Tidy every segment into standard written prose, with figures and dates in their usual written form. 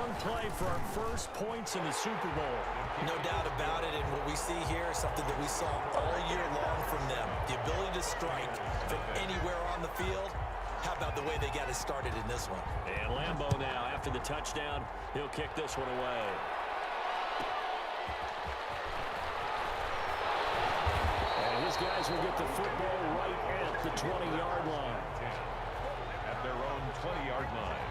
Strong play for our first points in the Super Bowl. No doubt about it, and what we see here is something that we saw all year long from them. The ability to strike from anywhere on the field. How about the way they got it started in this one? And Lambeau now, after the touchdown, he'll kick this one away. And his guys will get the football right at the 20-yard line. At their own 20-yard line.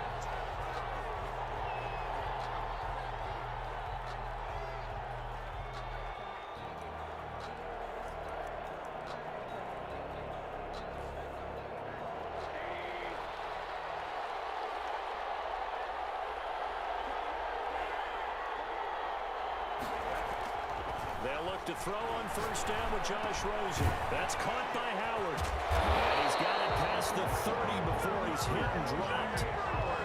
They'll look to throw on first down with Josh Rosen. That's caught by Howard. And he's got it past the 30 before he's hit and dropped.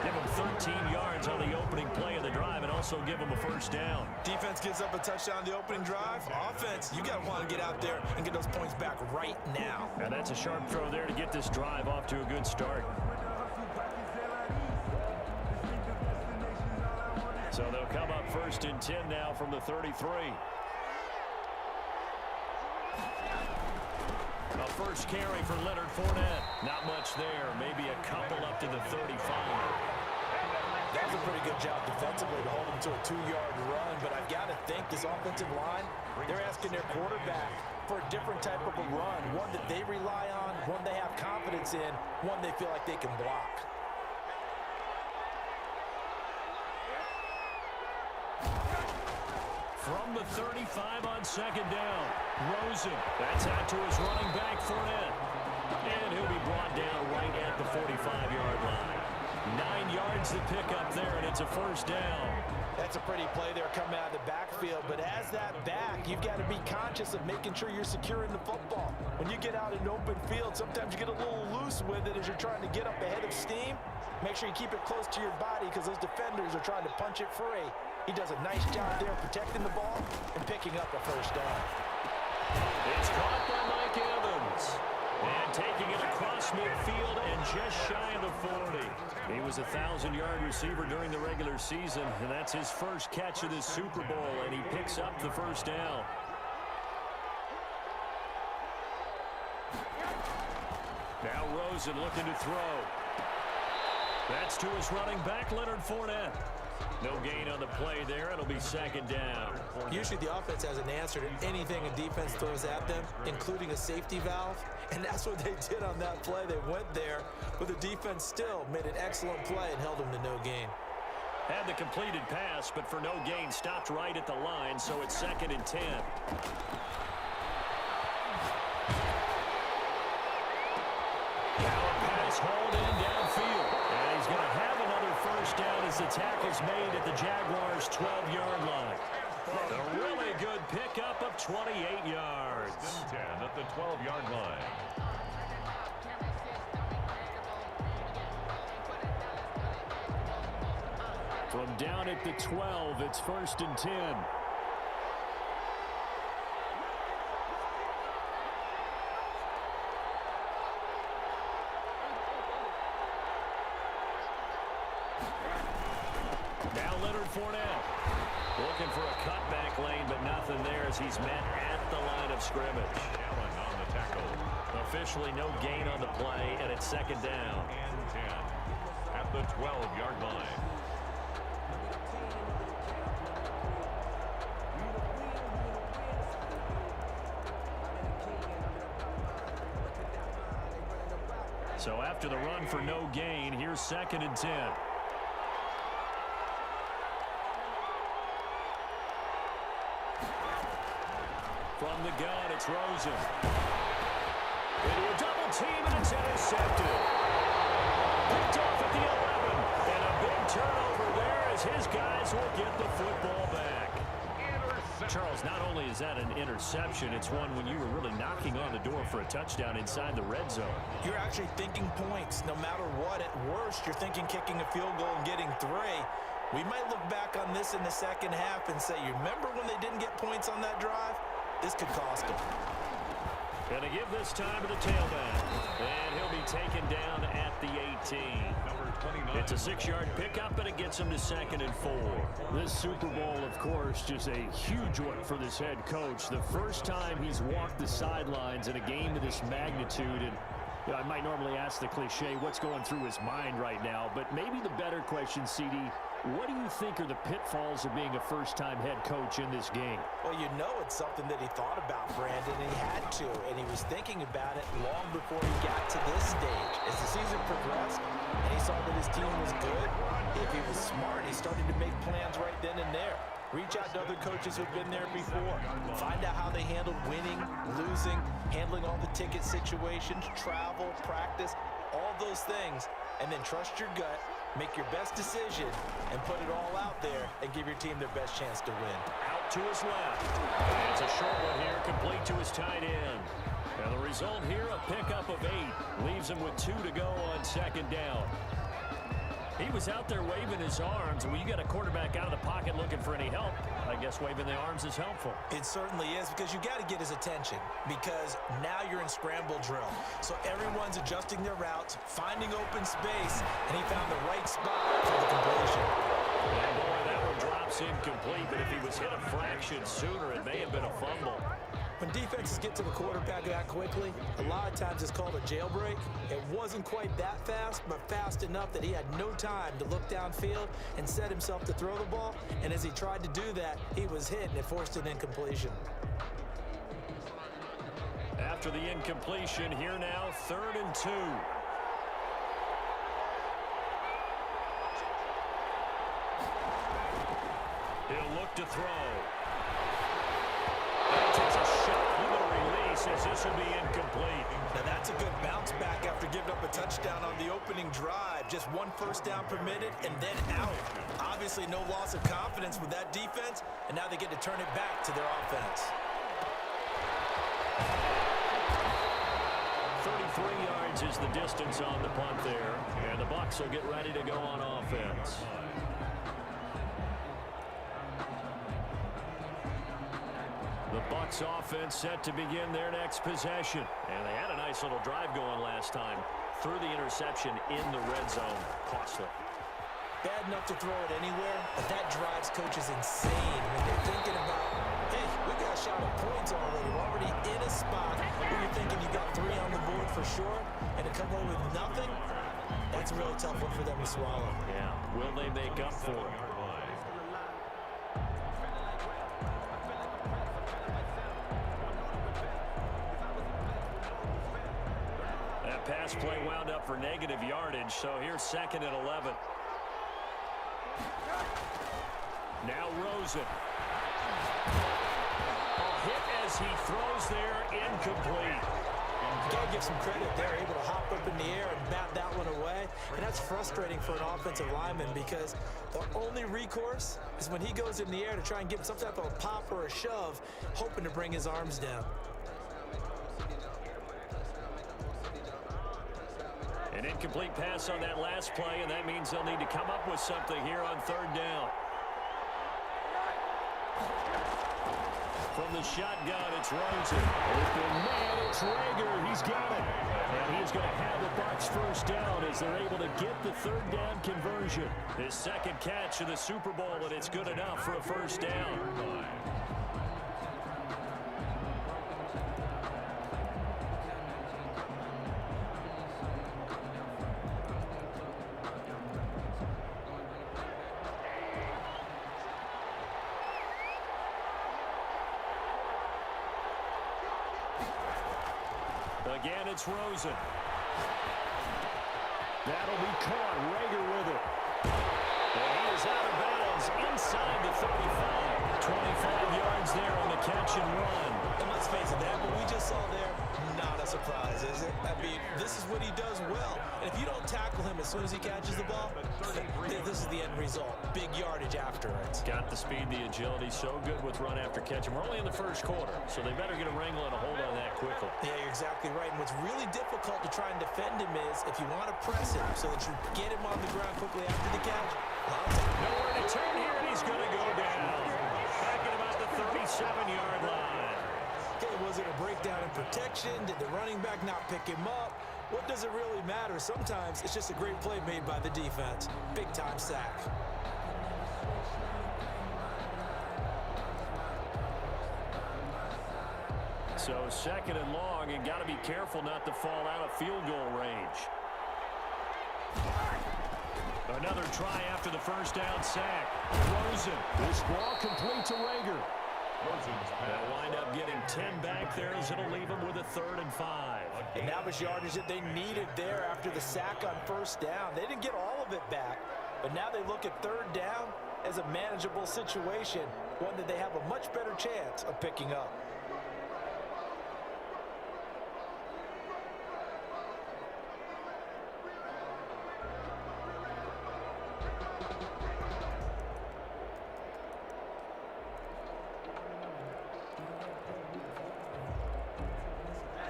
Give him 13 yards on the opening play of the drive and also give him a first down. Defense gives up a touchdown on the opening drive. Offense, you got to want to get out there and get those points back right now. And that's a sharp throw there to get this drive off to a good start. So they'll come up first and 10 now from the 33. A first carry for Leonard Fournette. Not much there. Maybe a couple up to the 35. That was a pretty good job defensively to hold him to a 2-yard run, but I've got to think this offensive line, they're asking their quarterback for a different type of a run, one that they rely on, one they have confidence in, one they feel like they can block. From the 35 on second down, Rosen. That's out to his running back, Fournette. And he'll be brought down right at the 45-yard line. 9 yards to pick up there, and it's a first down. That's a pretty play there coming out of the backfield, but as that back, you've got to be conscious of making sure you're securing the football. When you get out in open field, sometimes you get a little loose with it as you're trying to get up ahead of steam. Make sure you keep it close to your body because those defenders are trying to punch it free. He does a nice job there protecting the ball and picking up a first down. It's caught by Mike Evans. And taking it across midfield and just shy of the 40. He was a 1,000-yard receiver during the regular season, and that's his first catch of this Super Bowl, and he picks up the first down. Now Rosen looking to throw. That's to his running back, Leonard Fournette. No gain on the play there. It'll be second down. Usually the offense has an answer to anything a defense throws at them, including a safety valve. And that's what they did on that play. They went there, but the defense still made an excellent play and held them to no gain. Had the completed pass, but for no gain, stopped right at the line, so it's second and 10. Now a pass hauled in downfield. And he's going to have another first down as the tackle's made at the Jaguars' 12-yard line. A really good pickup of 28 yards. 10 at the 12-yard line. From down at the 12, it's first and 10. Now Leonard Fournette looking for a cutback lane, but nothing there as he's met at the line of scrimmage. Allen on the tackle. Officially no gain on the play, and it's second down. And 10 at the 12-yard line. So after the run for no gain, here's second and 10. From the gun, it's Rosen. Into a double team, and it's intercepted. Picked off at the 11. And a big turnover there as his guys will get the football back. Charles, not only is that an interception, it's one when you were really knocking on the door for a touchdown inside the red zone. You're actually thinking points no matter what. At worst, you're thinking kicking a field goal and getting 3. We might look back on this in the second half and say, you remember when they didn't get points on that drive? This could cost them. Gonna give this time to the tailback. And he'll be taken down at the 18. Number 29. It's a 6-yard pickup, and it gets him to 2nd and 4. This Super Bowl, of course, just a huge one for this head coach. The first time he's walked the sidelines in a game of this magnitude. And I might normally ask the cliche, what's going through his mind right now? But maybe the better question, CD, what do you think are the pitfalls of being a first-time head coach in this game? Well, you know it's something that he thought about, Brandon, and he had to. And he was thinking about it long before he got to this stage. As the season progressed and he saw that his team was good, if he was smart, he started to make plans right then and there. Reach out to other coaches who've been there before. Find out how they handled winning, losing, handling all the ticket situations, travel, practice, all those things. And then trust your gut, make your best decision, and put it all out there and give your team their best chance to win. Out to his left. And it's a short one here, complete to his tight end. And the result here, a pickup of 8. Leaves him with 2 to go on 2nd down. He was out there waving his arms, and when you got a quarterback out of the pocket looking for any help, I guess waving the arms is helpful. It certainly is, because you got to get his attention, because now you're in scramble drill. So everyone's adjusting their routes, finding open space, and he found the right spot for the completion. And boy, that one drops incomplete, but if he was hit a fraction sooner, it may have been a fumble. When defenses get to the quarterback that quickly, a lot of times it's called a jailbreak. It wasn't quite that fast, but fast enough that he had no time to look downfield and set himself to throw the ball. And as he tried to do that, he was hit, and it forced an incompletion. After the incompletion, here now, 3rd and 2. He'll look to throw. Takes a shot with a release as this will be incomplete. Now that's a good bounce back after giving up a touchdown on the opening drive. Just 1 first down permitted and then out. Obviously no loss of confidence with that defense, and now they get to turn it back to their offense. 33 yards is the distance on the punt there, and the Bucs will get ready to go on offense. The Bucs offense set to begin their next possession. And they had a nice little drive going last time. Threw the interception in the red zone. Costly. Bad enough to throw it anywhere, but that drives coaches insane when they're thinking about, hey, we got a shot at points already. We're already in a spot where you're thinking you got 3 on the board for sure, and to come away with nothing, that's a really tough one for them to swallow. Yeah. Will they make up for it? Pass play wound up for negative yardage, so here's 2nd and 11. Now Rosen. A hit as he throws there, incomplete. Gotta give some credit. They're able to hop up in the air and bat that one away, and that's frustrating for an offensive lineman because the only recourse is when he goes in the air to try and get some type of a pop or a shove, hoping to bring his arms down. An incomplete pass on that last play, and that means they'll need to come up with something here on 3rd down. From the shotgun, it's Rosen. Open man, it's Rager. He's got it. And he's going to have the Bucs first down as they're able to get the 3rd down conversion. His 2nd catch of the Super Bowl, and it's good enough for a first down. Again, it's Rosen. That'll be caught. Rager with it. And he is out of bounds inside the 35. 25 yards there on the catch and run. And let's face it, that what we just saw there, not a surprise, is it? I mean, this is what he does well. And if you don't tackle him as soon as he catches the ball, this is the end result. Big yardage after it. Got the speed, the agility, so good with run after catch. And we're only in the first quarter, so they better get a wrangle and a hold on that quickly. Yeah, you're exactly right. And what's really difficult to try and defend him is if you want to press him so that you get him on the ground quickly after the catch. Nowhere to turn here, and he's going to go down. Back at about the 37-yard line. Okay, Was it a breakdown in protection? Did the running back not pick him up? What does it really matter? Sometimes it's just a great play made by the defense. Big-time sack. So second and long, and got to be careful not to fall out of field goal range. Another try after the first down sack. Rosen. This ball complete to Rager. They'll wind up getting 10 back there as it'll leave them with a 3rd and 5. And that was yardage that they needed there after the sack on first down. They didn't get all of it back, but now they look at 3rd down as a manageable situation, one that they have a much better chance of picking up.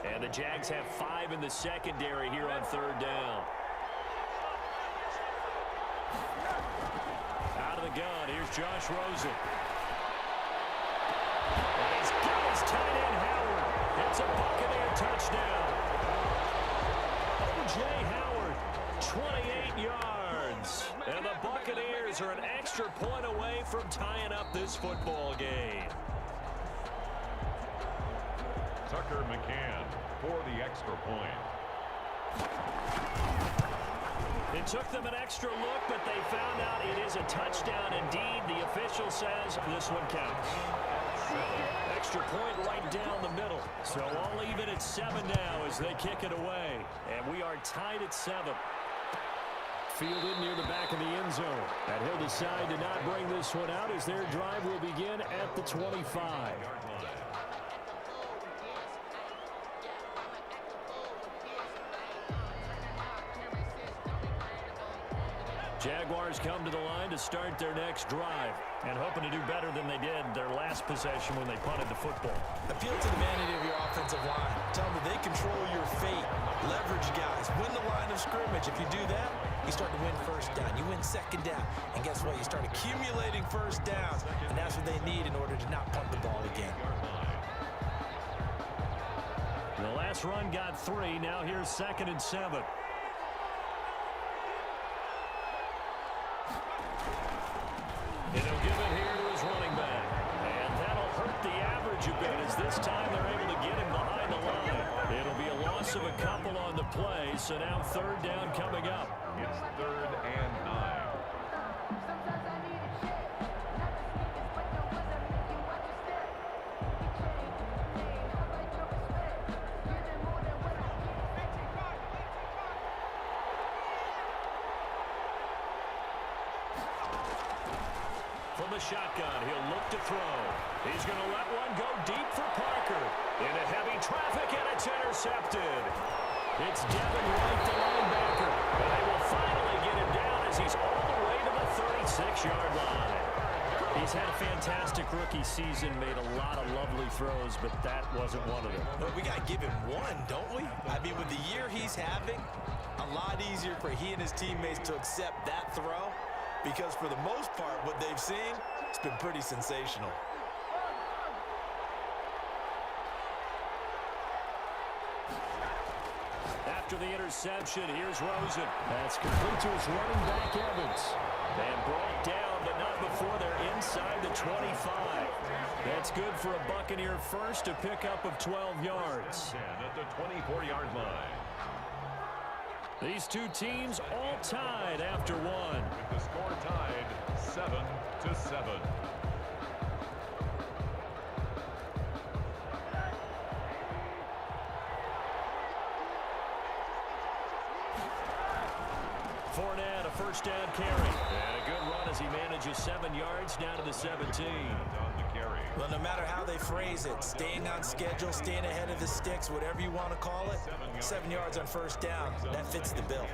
And the Jags have 5 in the secondary here on 3rd down. Out of the gun, here's Josh Rosen. And he's got his tight end, Howard. It's a Buccaneer touchdown. O.J. Howard, 28 yards. And the Buccaneers are an extra point away from tying up this football game. Tucker McCann for the extra point. It took them an extra look, but they found out it is a touchdown indeed. The official says this one counts. Extra point right down the middle. So all even at 7 now as they kick it away. And we are tied at 7. Fielded near the back of the end zone. And he'll decide to not bring this one out as their drive will begin at the 25. Jaguars come to the line to start their next drive and hoping to do better than they did their last possession when they punted the football. Appeal to the vanity of your offensive line. Tell them that they control your fate. Leverage guys. Win the line of scrimmage. If you do that, you start to win first down. You win second down. And guess what? You start accumulating first downs. And that's what they need in order to not punt the ball again. The last run got 3. Now here's 2nd and 7. And he'll give it here to his running back. And that'll hurt the average a bit as this time they're able to get him behind the line. It'll be a loss of a couple on the play, so now 3rd down coming up. It's 3rd and 9. From the shotgun, he'll look to throw. He's going to let one go deep for Parker. Into heavy traffic, and it's intercepted. It's Devin White, the linebacker. And they will finally get him down as he's all the way to the 36-yard line. He's had a fantastic rookie season, made a lot of lovely throws, but that wasn't one of them. But we got to give him one, don't we? I mean, with the year he's having, a lot easier for he and his teammates to accept that throw. Because for the most part, what they've seen, it's been pretty sensational. After the interception, here's Rosen. That's complete to his running back, Evans. And brought down, but not before they're inside the 25. That's good for a Buccaneer first, a pickup of 12 yards. And at the 24-yard line. These two teams all tied after one. With the score tied 7-7. Fournette, a first down carry. And a good run as he manages 7 yards down to the 17. On the carry. Well, no matter how they phrase it, staying on schedule, staying ahead of the sticks, whatever you want to call it, 7 yards on first down, that fits the bill.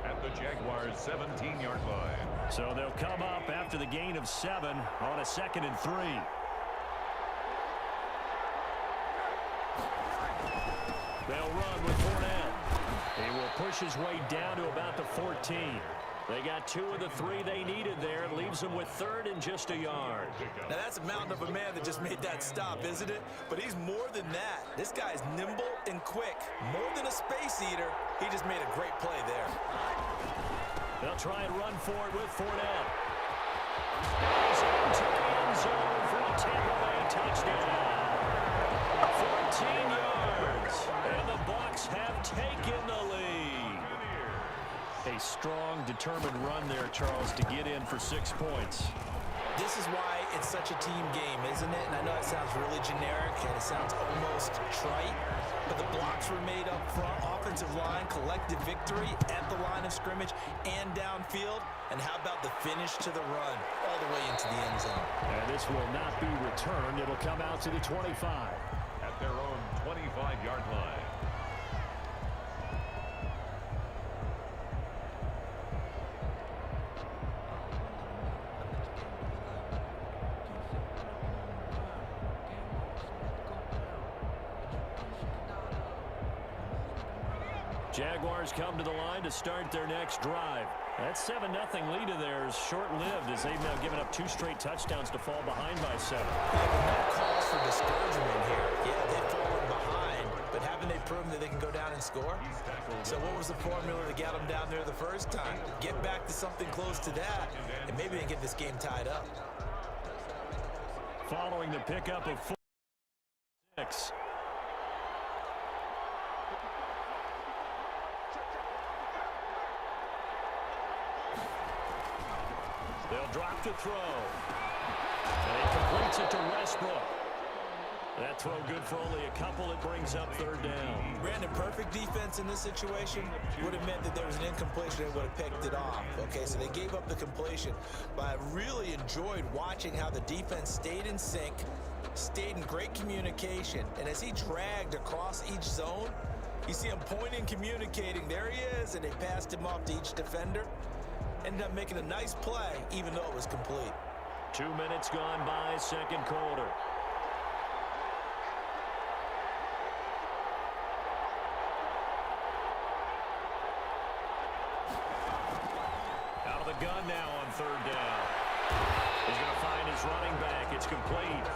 At the Jaguars' 17-yard line. So they'll come up after the gain of 7 on a 2nd and 3. They'll run with Fournette. He will push his way down to about the 14. They got 2 of the 3 they needed there. It leaves them with 3rd and just a yard. Now, that's a mountain of a man that just made that stop, isn't it? But he's more than that. This guy's nimble and quick. More than a space eater, he just made a great play there. They'll try and run for it with Fournette. He's into the end zone for a Tampa Bay touchdown. 14 yards, and the Bucs have taken the lead. A strong, determined run there, Charles, to get in for 6 points. This is why it's such a team game, isn't it? And I know it sounds really generic and it sounds almost trite, but the blocks were made up front, offensive line, collective victory at the line of scrimmage and downfield. And how about the finish to the run all the way into the end zone? And this will not be returned. It'll come out to the 25. At their own 25-yard line. Jaguars come to the line to start their next drive. That 7-0 lead of theirs short-lived as they've now given up 2 straight touchdowns to fall behind by 7. No calls for discouragement here. Yeah, they've fallen behind, but haven't they proven that they can go down and score? So what was the formula to get them down there the first time? Get back to something close to that, and maybe they get this game tied up. Following the pickup of 6. They'll drop to throw. And he completes it to Westbrook. That throw good for only a couple. It brings up 3rd down. Brandon, perfect defense in this situation would have meant that there was an incompletion. They would have picked it off. Okay, so they gave up the completion. But I really enjoyed watching how the defense stayed in sync, stayed in great communication. And as he dragged across each zone, you see him pointing, communicating. There he is, and they passed him off to each defender. Ended up making a nice play, even though it was complete. 2 minutes gone by, 2nd quarter. Out of the gun now on 3rd down. He's going to find his running back. It's complete.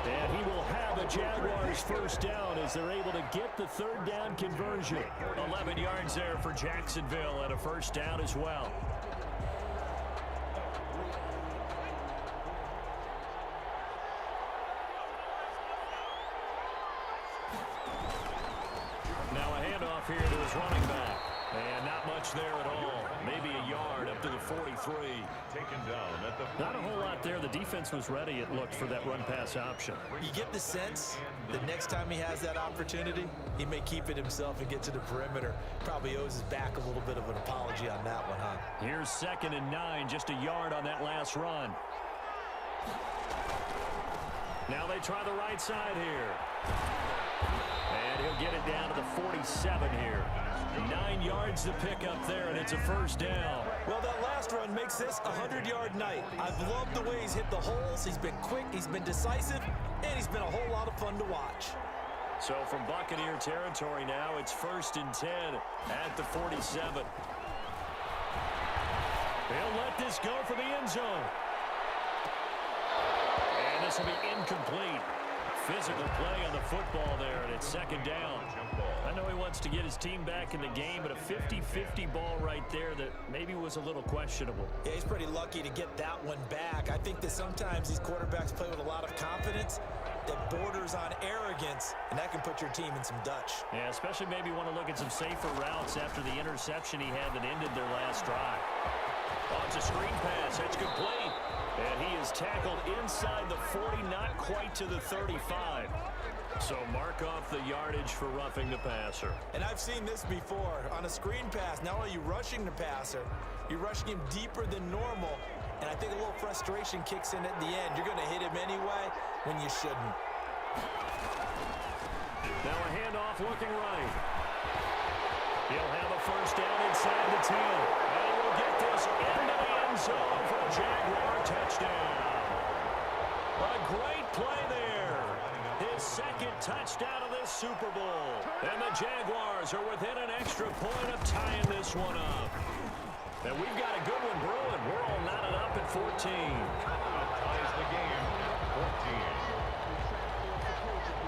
And he will have a Jaguars 1st down as they're able to get the 3rd down conversion. 11 yards there for Jacksonville and a 1st down as well. Now a handoff here to his running back. And not much there at all. Maybe a yard up to the 43. Taken down at the 40. Not a whole lot there. The defense was ready, it looked, for that run-pass option. You get the sense that next time he has that opportunity, he may keep it himself and get to the perimeter. Probably owes his back a little bit of an apology on that one, huh? Here's 2nd and 9, just a yard on that last run. Now they try the right side here. And he'll get it down to the 47 here. 9 yards to pick up there, and it's a 1st down. Well, that last run makes this a 100-yard night. I've loved the way he's hit the holes. He's been quick, he's been decisive, and he's been a whole lot of fun to watch. So from Buccaneer territory now, it's 1st and 10 at the 47. They'll let this go for the end zone. And this will be incomplete. Physical play on the football there, and it's 2nd down. I know he wants to get his team back in the game, but a 50-50 ball right there that maybe was a little questionable. Yeah, he's pretty lucky to get that one back. I think that sometimes these quarterbacks play with a lot of confidence that borders on arrogance, and that can put your team in some Dutch. Yeah, especially maybe want to look at some safer routes after the interception he had that ended their last drive. Oh, it's a screen pass. That's complete. And he is tackled inside the 40, not quite to the 35. So mark off the yardage for roughing the passer. And I've seen this before. On a screen pass, not only are you rushing the passer, you're rushing him deeper than normal. And I think a little frustration kicks in at the end. You're going to hit him anyway when you shouldn't. Now a handoff looking right. He'll have a 1st down inside the 10. And we'll get this into the end zone for a Jaguar touchdown. A great play there. His 2nd touchdown of this Super Bowl. And the Jaguars are within an extra point of tying this one up. And we've got a good one brewing. We're all knotted up at 14. Ties the game at 14.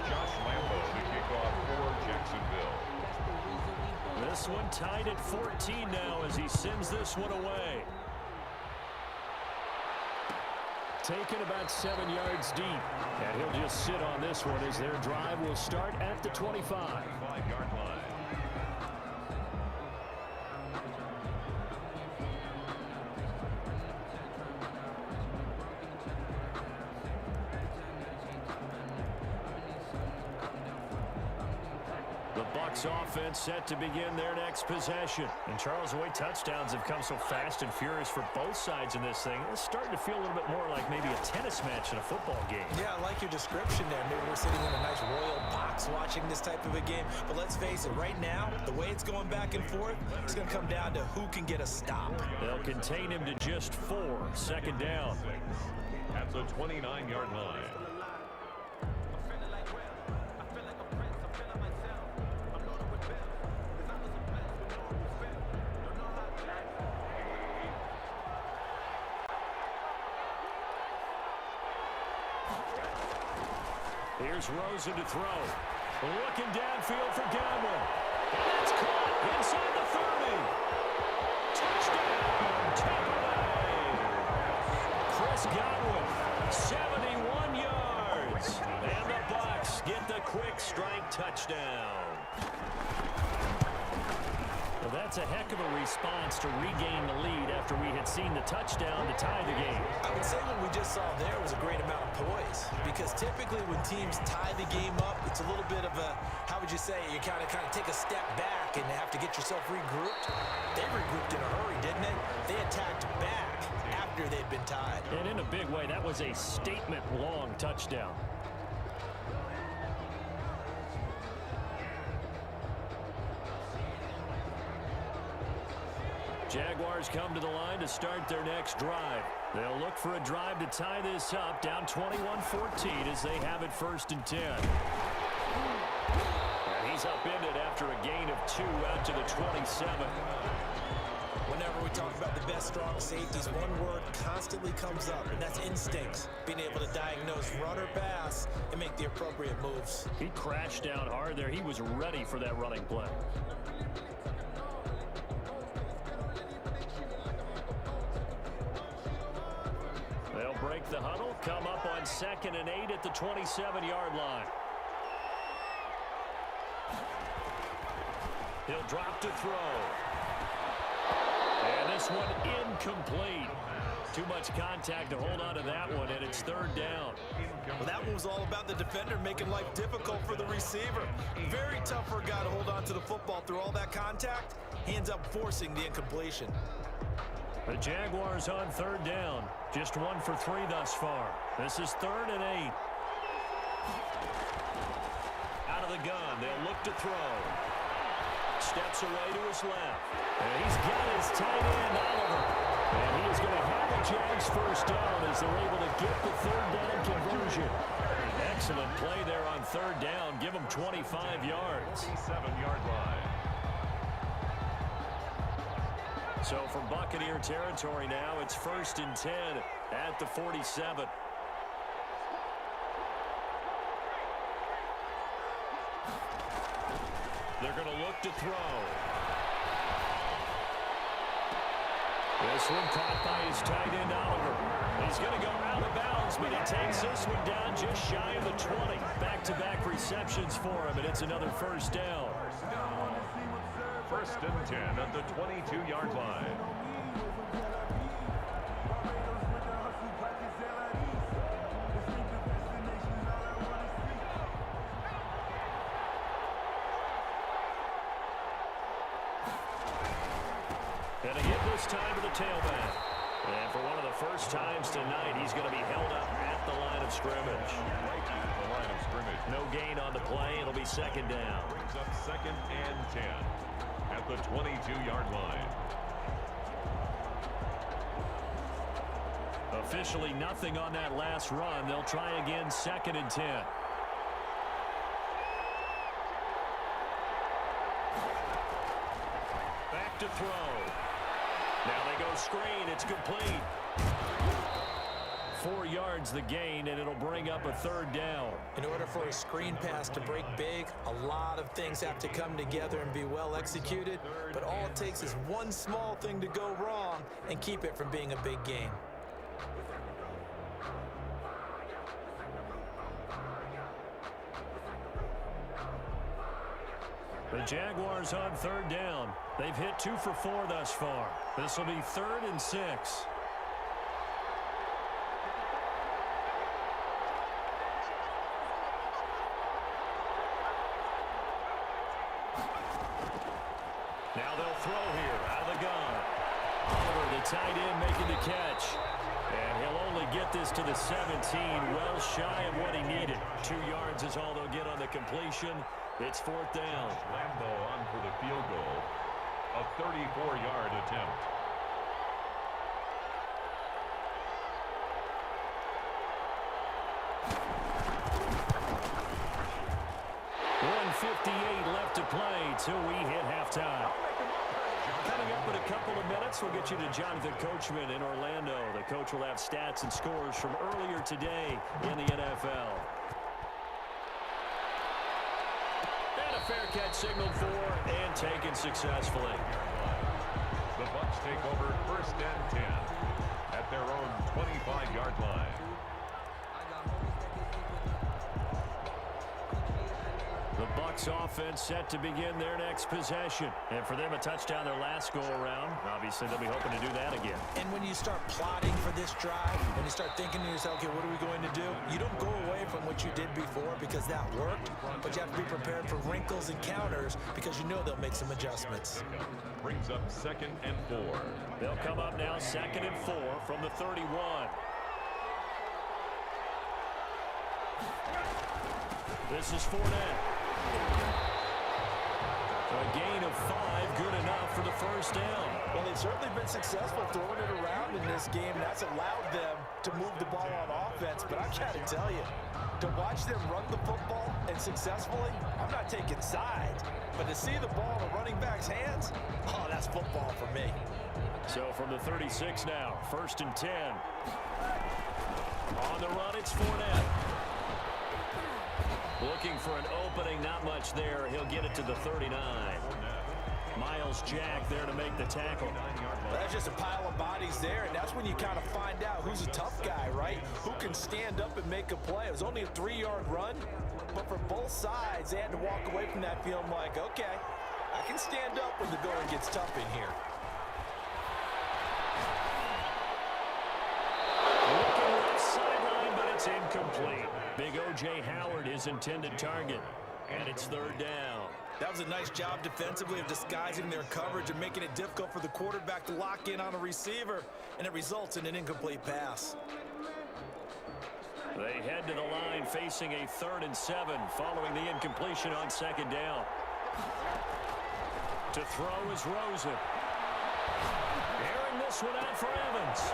Josh Lambo to kick off for Jacksonville. This one tied at 14 now as he sends this one away. Taken about 7 yards deep. And he'll just sit on this one as their drive will start at the 25. 5-yard line. Offense set to begin their next possession. And Charles, the way touchdowns have come so fast and furious for both sides in this thing, it's starting to feel a little bit more like maybe a tennis match in a football game. Yeah, I like your description there. Maybe we're sitting in a nice royal box watching this type of a game. But let's face it, right now, the way it's going back and forth, it's going to come down to who can get a stop. They'll contain him to just 4. Second down. At the 29-yard line. Here's Rosen to throw. Looking downfield for Godwin. And it's caught inside the 30. Touchdown, Tampa Bay. Chris Godwin, 71 yards. And the Bucs get the quick strike touchdown. Well, that's a heck of a response to regain the lead after we had seen the touchdown to tie the game. I would say what we just saw there was a great amount of poise, because typically when teams tie the game up, it's a little bit of a, how would you say, you kind of take a step back and have to get yourself regrouped. They regrouped in a hurry, didn't they? They attacked back after they'd been tied. And in a big way, that was a statement-long touchdown. Jaguars come to the line to start their next drive. They'll look for a drive to tie this up, down 21-14 as they have it 1st and 10. And he's upended after a gain of 2 out to the 27. Whenever we talk about the best strong safeties, one word constantly comes up, and that's instincts. Being able to diagnose run or pass and make the appropriate moves. He crashed down hard there. He was ready for that running play. They'll break the huddle, come up on 2nd and 8 at the 27-yard line. He'll drop to throw. And this one incomplete. Too much contact to hold on to that one, and it's 3rd down. Well, that one was all about the defender making life difficult for the receiver. Very tough for a guy to hold on to the football through all that contact. He ends up forcing the incompletion. The Jaguars on 3rd down. Just 1 for 3 thus far. This is 3rd and 8. Out of the gun, they'll look to throw. Steps away to his left. And he's got his tight end, Oliver. And he is going to have the Jags 1st down as they're able to get the 3rd down conversion. Excellent play there on 3rd down. Give them 25 yards. 47-yard line. So from Buccaneer territory now, it's 1st and 10 at the 47. They're going to look to throw. This one caught by his tight end, Oliver. He's going to go out of bounds, but he takes this one down just shy of the 20. Back-to-back receptions for him, and it's another 1st down. 1st and 10 at the 22-yard line. And again this time to the tailback. And for one of the first times tonight, he's going to be held up at the line of scrimmage. Right at the line of scrimmage. No gain on the play. It'll be 2nd down. Brings up 2nd and 10 at the 22-yard line. Officially nothing on that last run. They'll try again 2nd and 10. Back to throw. Now they go screen. It's complete. 4 yards the gain, and it'll bring up a third down. In order for a screen pass to break big, a lot of things have to come together and be well executed, but all it takes is one small thing to go wrong and keep it from being a big gain. The Jaguars on third down. They've hit 2 for 4 thus far. This will be 3rd and 6. Now they'll throw here out of the gun. Oliver, the tight end, making the catch. And he'll only get this to the 17, well shy of what he needed. 2 yards is all they'll get on the completion. It's 4th down. Lambo on for the field goal. A 34-yard attempt. .158 left to play till we hit halftime. Coming up in a couple of minutes, we'll get you to Jonathan Coachman in Orlando. The coach will have stats and scores from earlier today in the NFL. And a fair catch signaled for and taken successfully. The Bucs take over 1st and 10 at their own 25-yard line. The Bucs offense set to begin their next possession. And for them, a touchdown their last go-around. Obviously, they'll be hoping to do that again. And when you start plotting for this drive, when you start thinking to yourself, okay, what are we going to do? You don't go away from what you did before because that worked, but you have to be prepared for wrinkles and counters because you know they'll make some adjustments. Brings up 2nd and 4. They'll come up now 2nd and 4 from the 31. This is Fournette. A gain of 5, good enough for the 1st down. Well, they've certainly been successful throwing it around in this game. That's allowed them to move the ball on offense. But I've got to tell you, to watch them run the football and successfully, I'm not taking sides. But to see the ball in a running back's hands, oh, that's football for me. So from the 36 now, 1st and 10. On the run, it's Fournette. Looking for an opening, not much there. He'll get it to the 39. Miles Jack there to make the tackle. That's just a pile of bodies there, and that's when you kind of find out who's a tough guy, right? Who can stand up and make a play. It was only a 3-yard run, but for both sides, they had to walk away from that feeling like, okay, I can stand up when the going gets tough in here. Looking left sideline, but it's incomplete. Big O.J. Howard, his intended target, and it's 3rd down. That was a nice job defensively of disguising their coverage and making it difficult for the quarterback to lock in on a receiver, and it results in an incomplete pass. They head to the line facing a 3rd and 7 following the incompletion on 2nd down. To throw is Rosen. Airing this one out for Evans.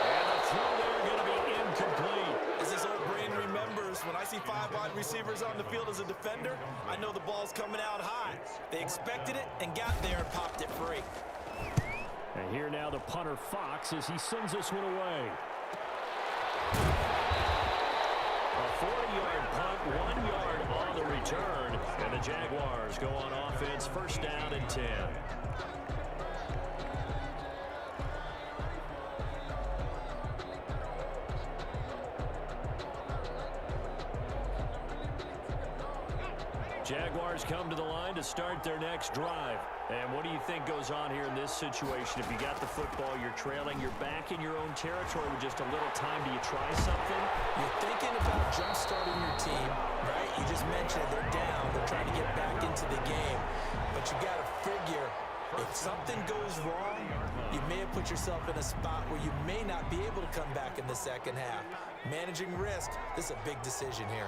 And the throw there going to be incomplete. As his old brain remembers, when I see 5 wide receivers on the field as a defender, I know the ball's coming out high. They expected it and got there and popped it free. And here now the punter Fox as he sends this one away. A 40-yard punt, 1 yard on the return. And the Jaguars go on offense, 1st down and 10. Jaguars come to the line to start their next drive. And what do you think goes on here in this situation? If you got the football, you're trailing, you're back in your own territory with just a little time. Do you try something? You're thinking about jump-starting your team, right? You just mentioned it. They're down. They're trying to get back into the game. But you got to figure, if something goes wrong, you may have put yourself in a spot where you may not be able to come back in the 2nd half. Managing risk, this is a big decision here.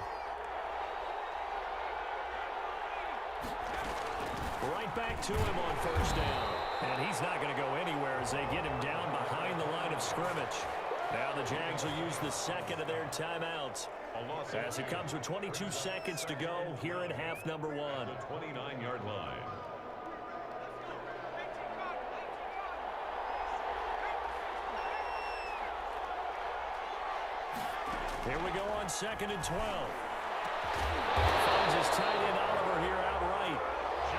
Right back to him on 1st down. And he's not going to go anywhere as they get him down behind the line of scrimmage. Now the Jags will use the 2nd of their timeouts as it comes with 22 seconds to go here in half number 1. The 29-yard line. Here we go on 2nd and 12. Finds his tight end Oliver here outright.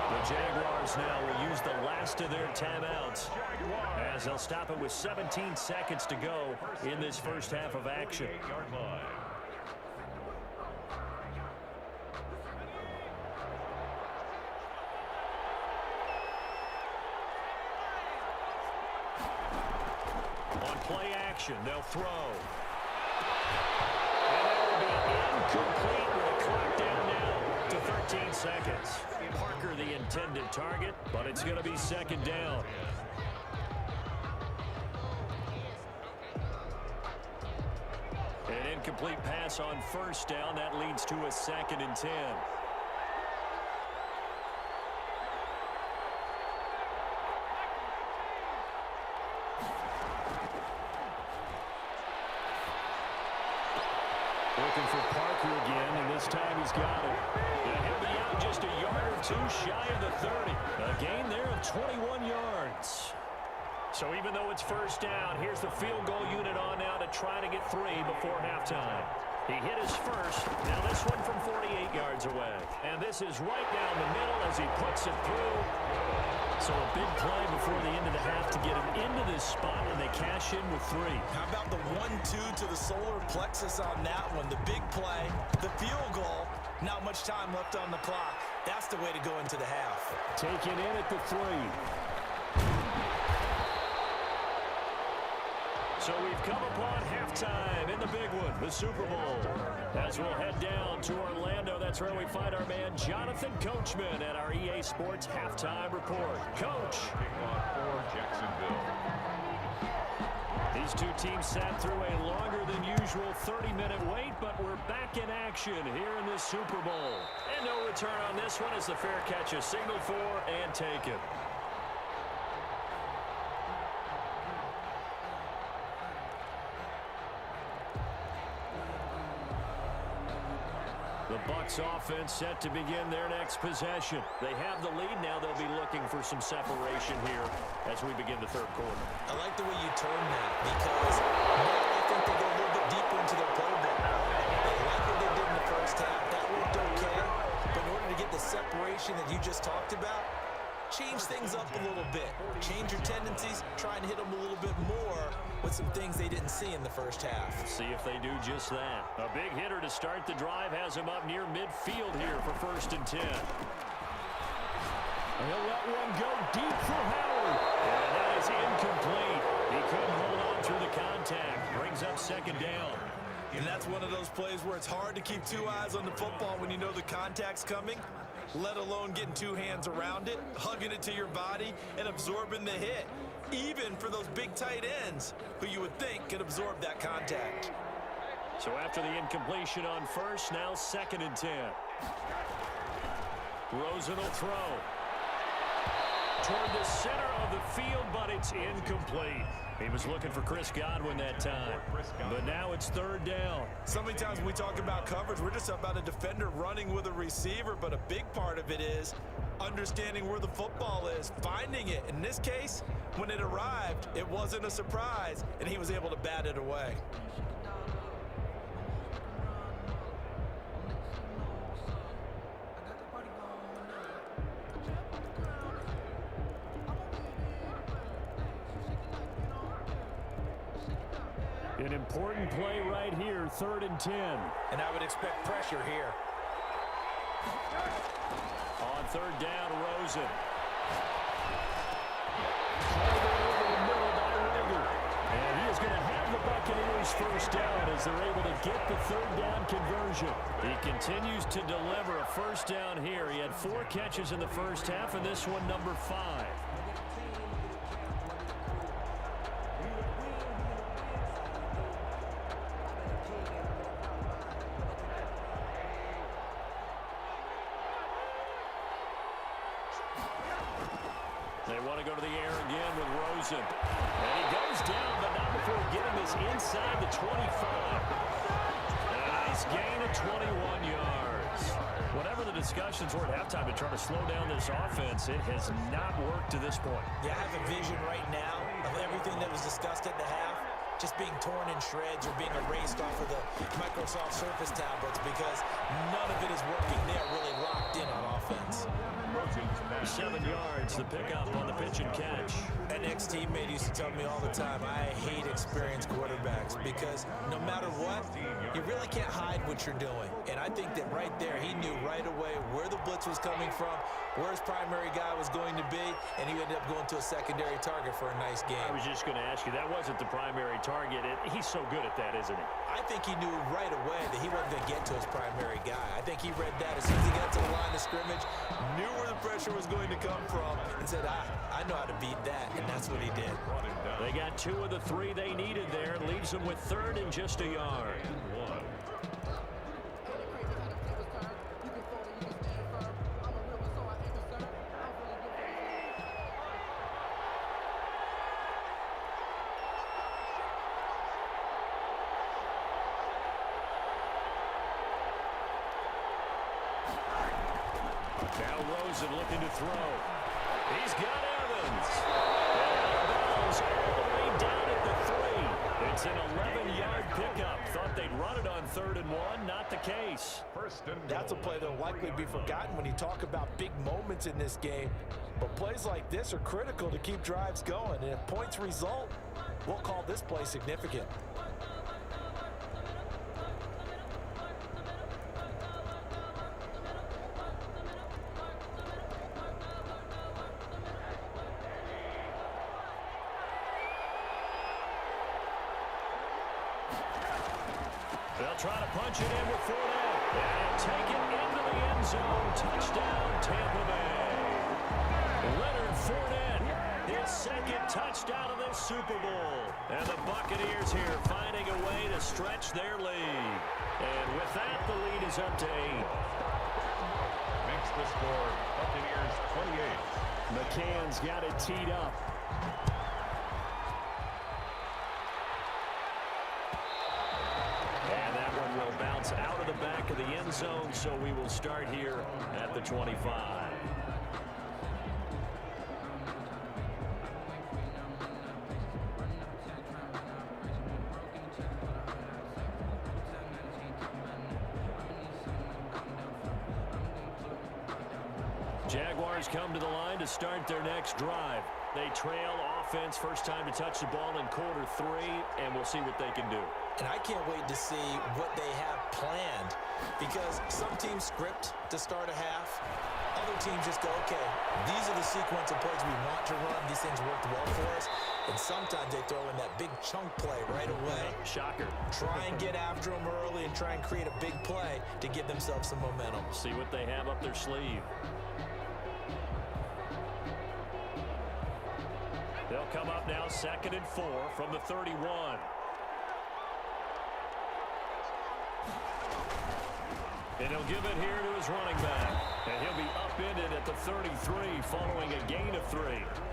The Jaguars now will use the last of their timeouts as they'll stop it with 17 seconds to go in this first half of action. On play action, they'll throw. And that will be incomplete with a clock down now to 13 seconds. Parker the intended target, but it's going to be 2nd down. An incomplete pass on 1st down. That leads to a 2nd and 10. Looking for Parker again, and this time he's got it. And he'll be out just a yard or two shy of the 30. A gain there of 21 yards. So even though it's 1st down, here's the field goal unit on now to try to get 3 before halftime. He hit his first. Now this one from 48 yards away. And this is right down the middle as he puts it through. So a big play before the end of the half to get him into this spot, and they cash in with 3. How about the 1-2 to the solar plexus on that one? The big play, the field goal, not much time left on the clock. That's the way to go into the half. Taken in at the 3. So we've come upon halftime in the big one, the Super Bowl. As we'll head down to Orlando, that's where we find our man Jonathan Coachman at our EA Sports Halftime Report. Coach. Kickoff for Jacksonville. These two teams sat through a longer than usual 30-minute wait, but we're back in action here in this Super Bowl. And no return on this one as the fair catch is signaled for and taken. The Bucs offense set to begin their next possession. They have the lead. Now they'll be looking for some separation here as we begin the 3rd quarter. I like the way you turn that because now I think they go a little bit deeper into their playbook. They like what they did in the 1st half. That worked okay. But in order to get the separation that you just talked about, change things up a little bit. Change your tendencies. Try and hit them a little bit more with some things they didn't see in the 1st half. See if they do just that. A big hitter to start the drive has him up near midfield here for 1st and 10. And he'll let one go deep for Howard. And that is incomplete. He couldn't hold on through the contact. Brings up 2nd down. And that's one of those plays where it's hard to keep 2 eyes on the football when you know the contact's coming, let alone getting 2 hands around it, hugging it to your body, and absorbing the hit. Even for those big tight ends who you would think could absorb that contact. So after the incompletion on 1st, now 2nd and 10. Rosen will throw. Toward the center of the field, but it's incomplete. He was looking for Chris Godwin that time. But now it's 3rd down. So many times when we talk about coverage, we're just about a defender running with a receiver, but a big part of it is understanding where the football is, finding it. In this case, when it arrived, it wasn't a surprise, and he was able to bat it away. An important play right here, 3rd and 10. And I would expect pressure here. On 3rd down, Rosen. And he is going to have the Buccaneers 1st down as they're able to get the 3rd down conversion. He continues to deliver a 1st down here. He had 4 catches in the 1st half, and this one number 5. They want to go to the air again with Rosen. And he goes down, but not before getting this inside the 25. And a nice gain of 21 yards. Whatever the discussions were at halftime to try to slow down this offense, it has not worked to this point. Yeah, I have a vision right now of everything that was discussed at the half. just being torn in shreds or being erased off of the Microsoft Surface tablets because none of it is working. They are really locked in on offense. 7 yards, the pickup on the pitch and catch. An ex-teammate used to tell me all the time, I hate experienced quarterbacks because no matter what, you really can't hide what you're doing. And I think that right there, he knew right away where the blitz was coming from, where his primary guy was going to be, and he ended up going to a secondary target for a nice game. I was just going to ask you, that wasn't the primary target. He's so good at that, isn't he? I think he knew right away that he wasn't going to get to his primary guy. I think he read that as soon as he got to the line of scrimmage, knew where the pressure was going to come from, and said, I know how to beat that, and that's what he did. They got 2 of the 3 they needed there. Leaves them with 3rd and just a yard. Now Rosen looking to throw. He's got Evans. And all the way down at the 3. It's an 11-yard pickup. Thought they'd run it on 3rd and 1. Not the case. That's a play that'll likely be forgotten when you talk about big moments in this game. But plays like this are critical to keep drives going. And if points result, we'll call this play significant. They'll try to punch it in with Fournette. And take it into the end zone. Touchdown, Tampa Bay. Leonard Fournette, his 2nd touchdown of this Super Bowl. And the Buccaneers here finding a way to stretch their lead. And with that, the lead is up to 8. Makes the score Buccaneers 28. McCann's got it teed up. Will bounce out of the back of the end zone, so we will start here at the 25. Jaguars come to the line to start their next drive. They trail offense, first time to touch the ball in Q3, and we'll see what they can do. And I can't wait to see what they have planned because some teams script to start a half. Other teams just go, okay, these are the sequence of plays we want to run. These things worked well for us. And sometimes they throw in that big chunk play right away. Shocker. Try and get after them early and try and create a big play to give themselves some momentum. See what they have up their sleeve. They'll come up now 2nd and 4 from the 31. And he'll give it here to his running back. And he'll be upended at the 33 following a gain of 3.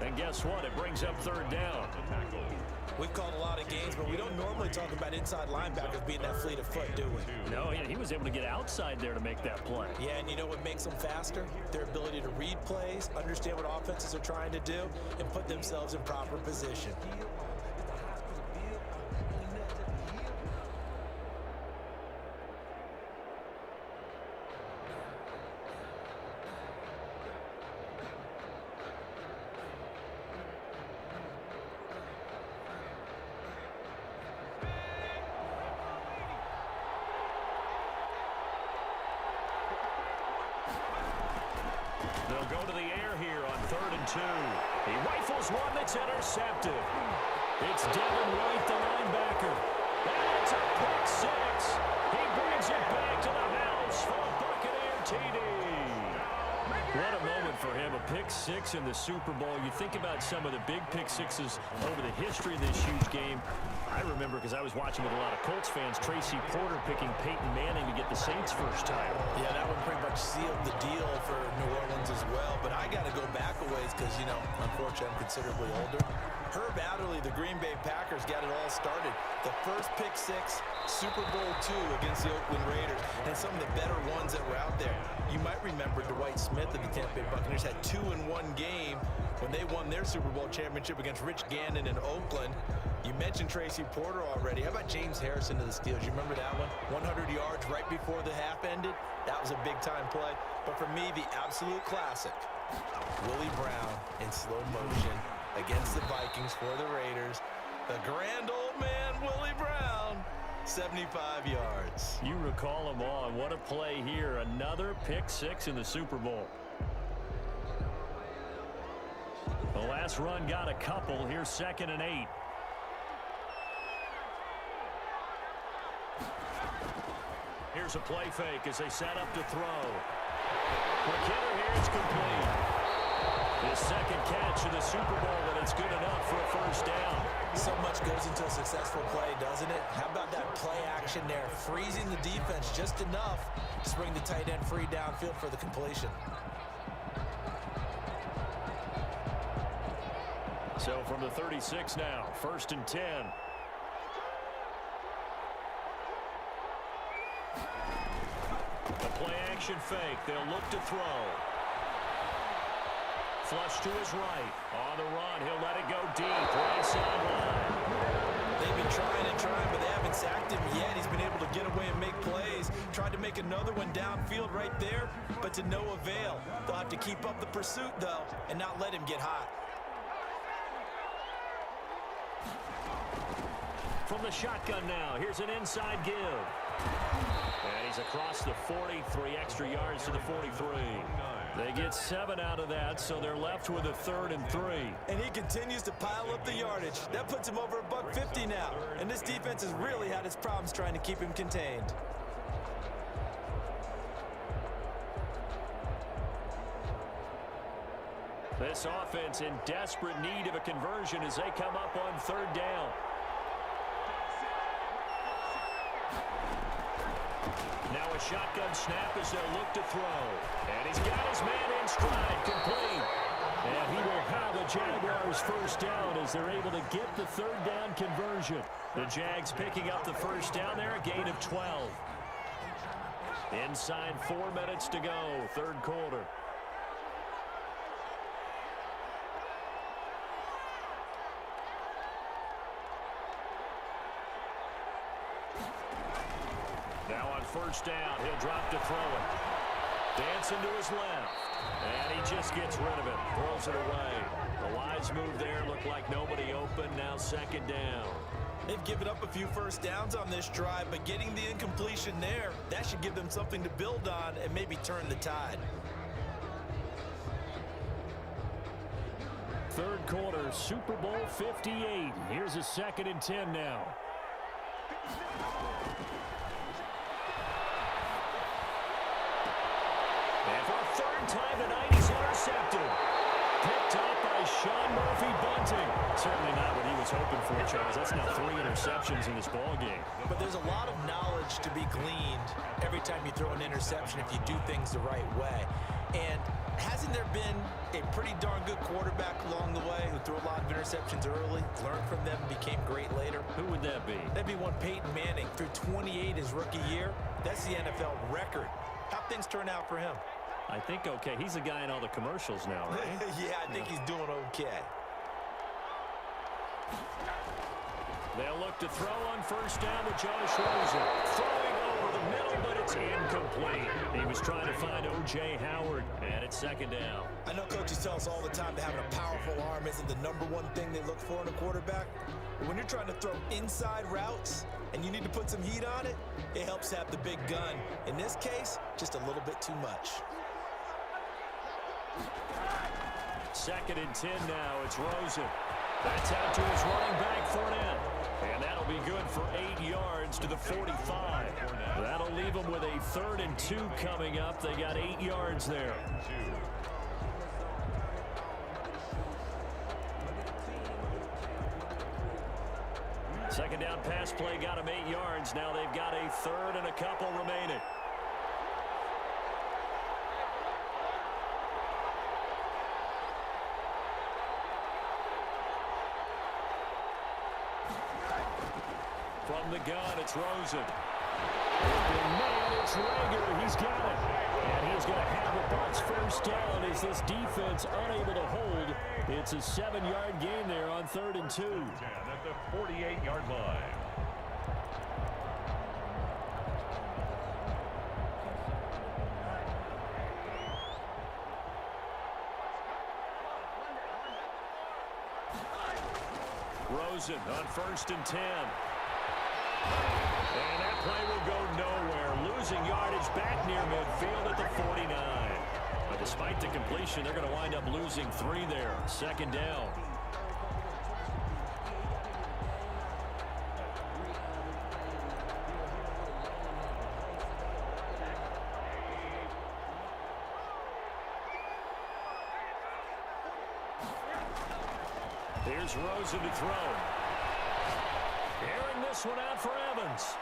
And guess what? It brings up 3rd down. We've called a lot of games, but we don't normally talk about inside linebackers being that fleet of foot, do we? No, he was able to get outside there to make that play. Yeah, and you know what makes them faster? Their ability to read plays, understand what offenses are trying to do, and put themselves in proper position. They'll go to the air here on 3rd and 2. He rifles one that's intercepted. It's Devin White, the linebacker. And it's a pick 6. He brings it back to the house for a Buccaneer TD. What a moment for him, a pick 6 in the Super Bowl. You think about some of the big pick 6s over the history of this huge game. I remember, because I was watching with a lot of Colts fans, Tracy Porter picking Peyton Manning to get the Saints' first title. Yeah, that one pretty much sealed the deal for New Orleans as well. But I got to go back a ways because, you know, unfortunately I'm considerably older. Herb Adderley, the Green Bay Packers, got it all started. The first pick 6, Super Bowl II against the Oakland Raiders, and some of the better ones that were out there. You might remember Dwight Smith of the Tampa Bay Buccaneers had 2 in one game when they won their Super Bowl championship against Rich Gannon in Oakland. You mentioned Tracy Porter already. How about James Harrison to the Steelers? You remember that one? 100 yards right before the half ended. That was a big-time play. But for me, the absolute classic, Willie Brown in slow motion against the Vikings for the Raiders. The grand old man, Willie Brown, 75 yards. You recall them all, and what a play here. Another pick six in the Super Bowl. The last run got a couple. Here's 2nd and 8. Here's a play fake as they set up to throw. McKinnon here is complete. His second catch in the Super Bowl, and it's good enough for a first down. So much goes into a successful play, doesn't it? How about that play action there? Freezing the defense just enough to bring the tight end free downfield for the completion. So from the 36 now, 1st and 10. The play action fake. They'll look to throw. Flush to his right. On the run, he'll let it go deep. Right sideline. They've been trying and trying, but they haven't sacked him yet. He's been able to get away and make plays. Tried to make another one downfield right there, but to no avail. They'll have to keep up the pursuit, though, and not let him get hot. From the shotgun now, here's an inside give. And he's across the 43 extra yards to the 43. They get 7 out of that, so they're left with a 3rd and 3. And he continues to pile up the yardage. That puts him over $150 now. And this defense has really had its problems trying to keep him contained. This offense in desperate need of a conversion as they come up on 3rd down. Now a shotgun snap as they'll look to throw. And he's got his man in stride, complete. And he will have a Jaguars first down as they're able to get the 3rd down conversion. The Jags picking up the first down there, a gain of 12. Inside 4 minutes to go, 3rd quarter. Now on 1st down, he'll drop to throw it. Dancing to his left. And he just gets rid of it. Throws it away. The wise move there. Looked like nobody open. Now 2nd down. They've given up a few first downs on this drive, but getting the incompletion there, that should give them something to build on and maybe turn the tide. 3rd quarter, Super Bowl 58. Here's a 2nd and 10 now. And for a 3rd time tonight, he's intercepted. Picked up by Sean Murphy-Bunting. Certainly not what he was hoping for, Charles. That's now 3 interceptions in this ballgame. But there's a lot of knowledge to be gleaned every time you throw an interception if you do things the right way. And hasn't there been a pretty darn good quarterback along the way who threw a lot of interceptions early, learned from them, and became great later? Who would that be? That'd be one Peyton Manning. Threw 28 his rookie year. That's the NFL record. How'd things turn out for him? I think okay. He's the guy in all the commercials now, right? Yeah, I think he's doing okay. They'll look to throw on 1st down to Josh Rosen. Throwing over the middle, but it's incomplete. He was trying to find O.J. Howard, and it's 2nd down. I know coaches tell us all the time that having a powerful arm isn't the #1 thing they look for in a quarterback. But when you're trying to throw inside routes and you need to put some heat on it, it helps have the big gun. In this case, just a little bit too much. 2nd and 10 now. It's Rosen. That's out to his running back, Fournette. And that'll be good for 8 yards to the 45. That'll leave them with a 3rd and 2 coming up. They got 8 yards there. 2nd down pass play got them 8 yards. Now they've got a 3rd and a couple remaining. From the gun, it's Rosen. Open man, it's Rager. He's got it. And he's going to have a Bucs first down as this defense unable to hold. It's a 7-yard gain there on 3rd and 2. 10 at the 48-yard line. Rosen on 1st and 10. And that play will go nowhere. Losing yardage back near midfield at the 49. But despite the completion, they're going to wind up losing 3 there. 2nd down. Here's Rosen to throw. Airing this one out for Evans.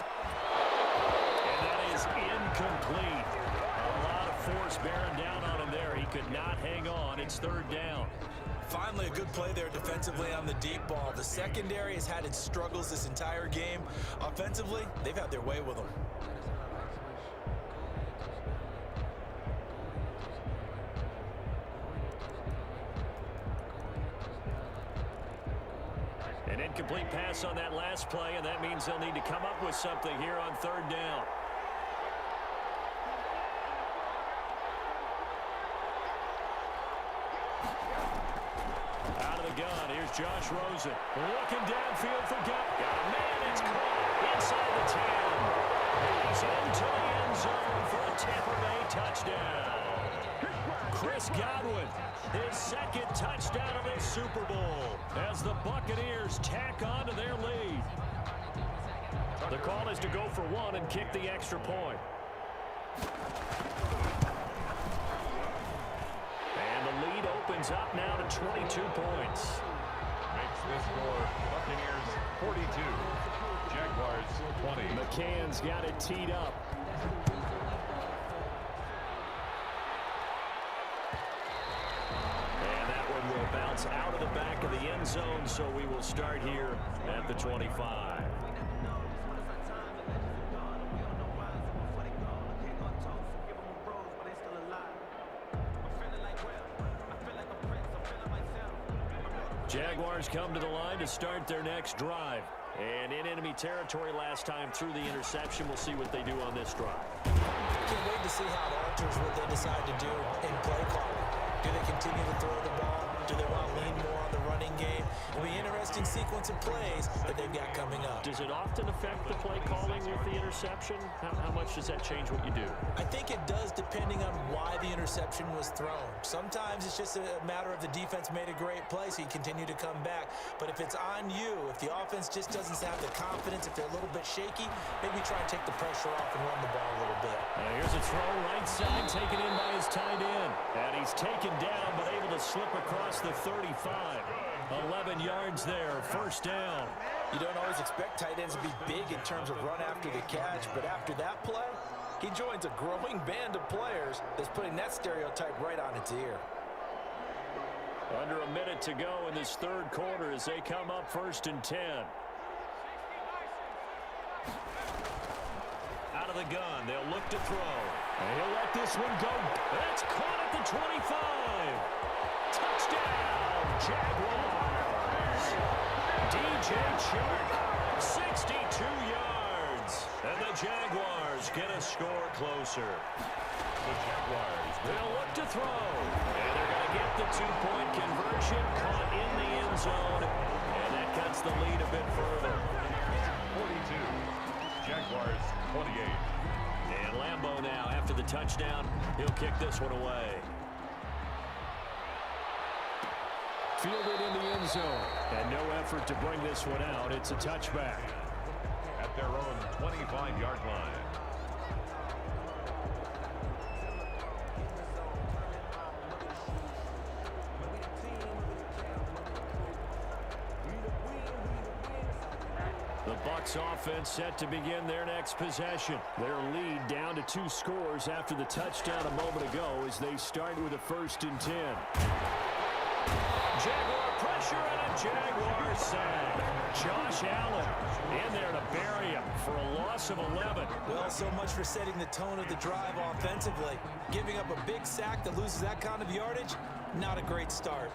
And that is incomplete. A lot of force bearing down on him there. He could not hang on. It's 3rd down. Finally, a good play there defensively on the deep ball. The secondary has had its struggles this entire game. Offensively, they've had their way with them. An incomplete pass on that last play, and that means they'll need to come up with something here on 3rd down. Out of the gun, here's Josh Rosen. Looking downfield for Got a man, it's caught inside the 10. He's into the end zone for a Tampa Bay touchdown. Chris Godwin, his 2nd touchdown of this Super Bowl as the Buccaneers tack on to their lead. The call is to go for 1 and kick the extra point. And the lead opens up now to 22 points. Makes this score Buccaneers 42, Jaguars 20. McCann's got it teed up. Will bounce out of the back of the end zone, so we will start here at the 25. Jaguars come to the line to start their next drive. And in enemy territory last time through the interception. We'll see what they do on this drive. Can't wait to see how it alters what they decide to do in play calling. Do they continue to throw the ball? Do they want to lean more on the running game? It'll be an interesting sequence of plays that they've got coming up. Does it often affect the play calling with the interception? How much does that change what you do? I think it does depending on why the interception was thrown. Sometimes it's just a matter of the defense made a great play, so you continue to come back. But if it's on you, if the offense just doesn't have the confidence, if they're a little bit shaky, maybe try and take the pressure off and run the ball a little bit. Here's a throw right side, taken in by his tight end. And he's taken down, but able to slip across the 35. 11 yards there, 1st down. You don't always expect tight ends to be big in terms of run after the catch, but after that play, he joins a growing band of players that's putting that stereotype right on its ear. Under a minute to go in this 3rd quarter as they come up 1st and 10. Out of the gun, they'll look to throw. And he'll let this one go. That's caught at the 25. Touchdown, Jaguars. DJ Chark, 62 yards. And the Jaguars get a score closer. The Jaguars. They'll look to throw. And they're going to get the 2-point conversion. Caught in the end zone. And that cuts the lead a bit further. 42, Jaguars 28. And Lambeau now, after the touchdown, he'll kick this one away. Fielded in the end zone. And no effort to bring this one out. It's a touchback. At their own 25-yard line. The Bucs offense set to begin their next possession. Their lead down to 2 scores after the touchdown a moment ago as they start with a 1st and 10. Jaguar pressure and a Jaguar sack. Josh Allen in there to bury him for a loss of 11. Well, so much for setting the tone of the drive offensively. Giving up a big sack that loses that kind of yardage, not a great start.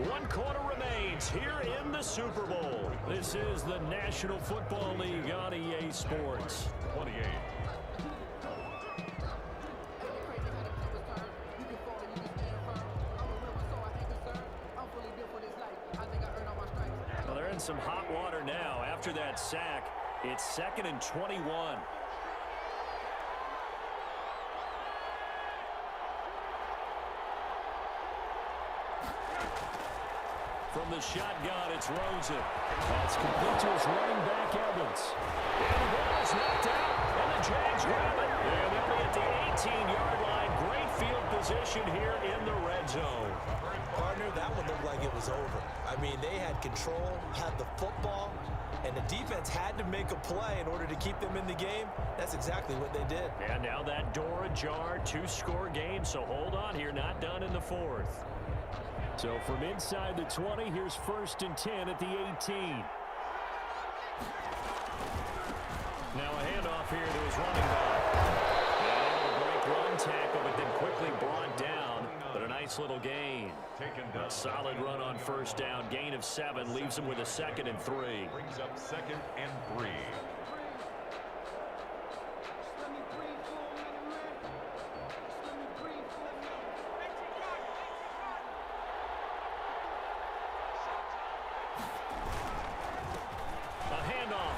One quarter remains here in the Super Bowl. This is the National Football League on EA Sports. 28. Well, they're in some hot water now after that sack. It's 2nd and 21. From the shotgun, it's Rosen. That's complete to his running back, Evans. And the ball is knocked out, and the Jags grab it. And they'll be at the 18-yard line. Great field position here in the red zone. Partner, that one looked like it was over. I mean, they had control, had the football, and the defense had to make a play in order to keep them in the game. That's exactly what they did. And now that door ajar, 2-score game, so hold on here, not done in the 4th. So from inside the 20, here's 1st and 10 at the 18. Now a handoff here to his running back. And a great run tackle, but then quickly brought down. But a nice little gain. A solid run on 1st down. Gain of 7 leaves him with a 2nd and 3. Brings up 2nd and 3.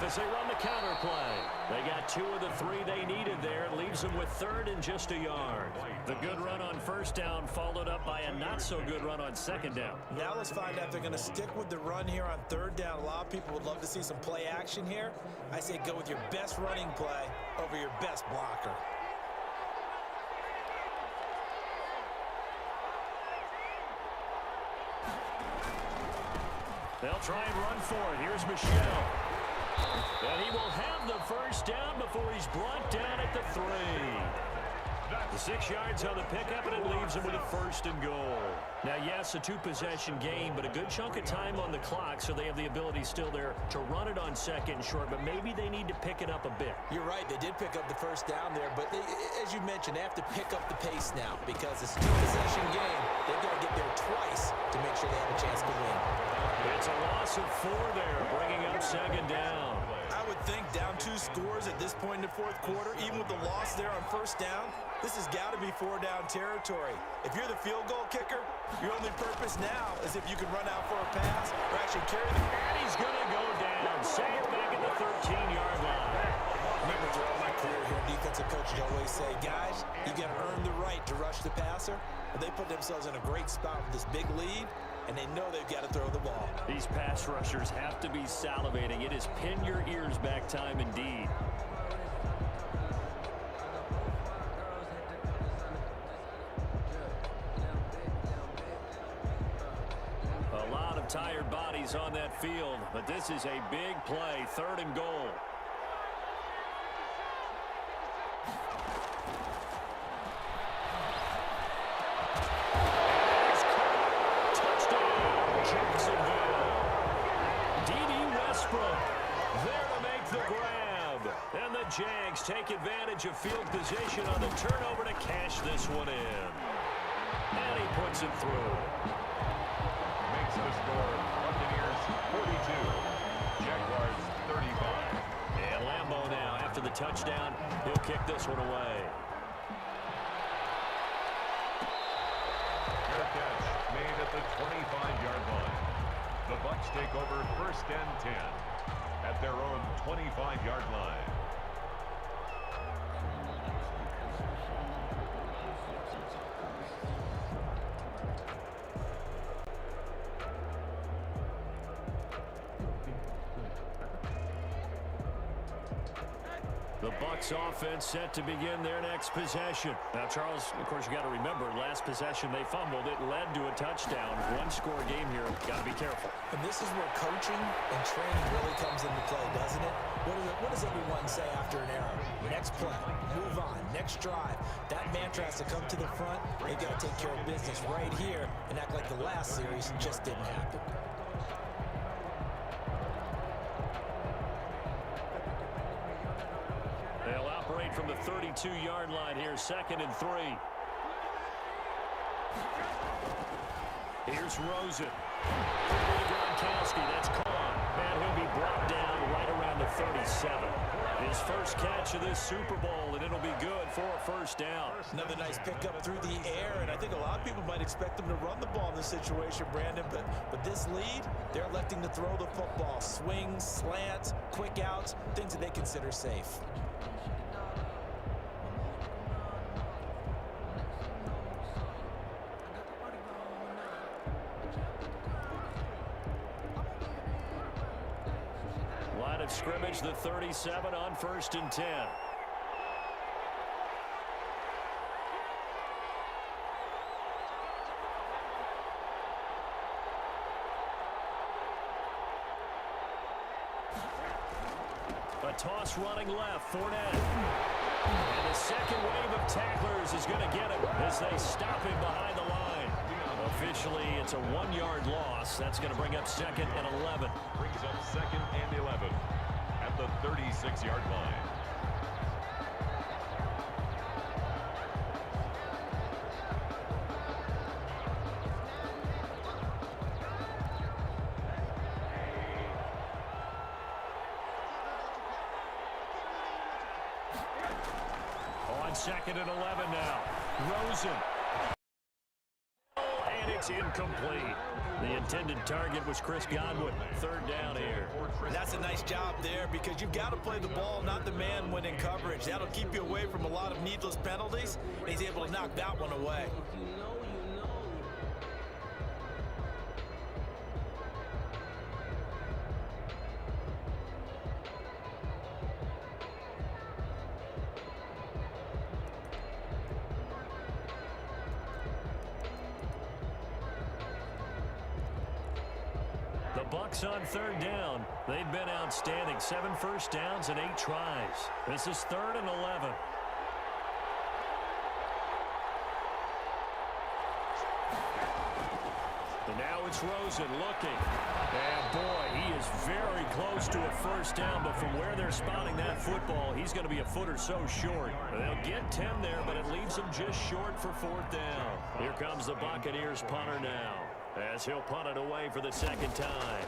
As they run the counter play. They got 2 of the 3 they needed there. Leaves them with 3rd and just a yard. The good run on 1st down followed up by a not-so-good run on 2nd down. Now let's find out if they're going to stick with the run here on 3rd down. A lot of people would love to see some play action here. I say go with your best running play over your best blocker. They'll try and run for it. Here's Michelle. And he will have the 1st down before he's brought down at the 3. The 6 yards on the pickup, and it leaves him with a 1st and goal. Now, yes, a 2-possession game, but a good chunk of time on the clock, so they have the ability still there to run it on 2nd and short, but maybe they need to pick it up a bit. You're right. They did pick up the 1st down there, but as you mentioned, they have to pick up the pace now because it's a 2-possession game. They've got to get there twice to make sure they have a chance to win. It's a loss of 4 there, bringing up 2nd down. I would think down 2 scores at this point in the 4th quarter, even with the loss there on 1st down, this has got to be 4-down territory. If you're the field goal kicker, your only purpose now is if you can run out for a pass or actually carry the... And he's going to go down. Saved back at the 13-yard line. Remember, throughout my career here, defensive coaches always say, guys, you got to earn the right to rush the passer. But they put themselves in a great spot with this big lead, and they know they've got to throw the ball. These pass rushers have to be salivating. It is pin your ears back time indeed. A lot of tired bodies on that field, but this is a big play, 3rd and goal. Jags take advantage of field position on the turnover to cash this one in. And he puts it through. Makes the score Buccaneers 42, Jaguars 35. And Lambeau now, after the touchdown, he'll kick this one away. Fair catch made at the 25-yard line. The Bucs take over 1st and 10 at their own 25-yard line. The Bucs offense set to begin their next possession. Now, Charles, of course, you got to remember, last possession they fumbled. It led to a touchdown. One-score game here. Got to be careful. And this is where coaching and training really comes into play, doesn't it? What does everyone say after an error? Next play, move on, next drive. That mantra has to come to the front. They've got to take care of business right here and act like the last series just didn't happen. They'll operate from the 32-yard line here, 2nd and 3. Here's Rosen. Gronkowski, that's caught. And he'll be brought down right around the 37. His first catch of this Super Bowl, and it'll be good for a first down. Another nice pickup through the air, and I think a lot of people might expect them to run the ball in this situation, Brandon, but this lead, they're electing to throw the football. Swings, slants, quick outs, things that they consider safe. Line of scrimmage, the 37 on 1st and 10. A toss running left, Fournette. And the second wave of tacklers is going to get him as they stop him behind the line. Officially, it's a 1-yard loss. That's going to bring up 2nd and 11. Brings up 2nd and 11 at the 36-yard line. On 2nd and 11 now. Rosen. And it's incomplete. The intended target was Chris Godwin. 3rd down here. That's a nice job there because you've got to play the ball, not the man when in coverage. That'll keep you away from a lot of needless penalties, and he's able to knock that one away. The Bucs on 3rd down. They've been outstanding. 7 first downs and 8 tries. This is 3rd and 11. And now it's Rosen looking. And boy, he is very close to a first down, but from where they're spotting that football, he's going to be a foot or so short. They'll get 10 there, but it leaves them just short for 4th down. Here comes the Buccaneers punter now, as he'll punt it away for the 2nd time.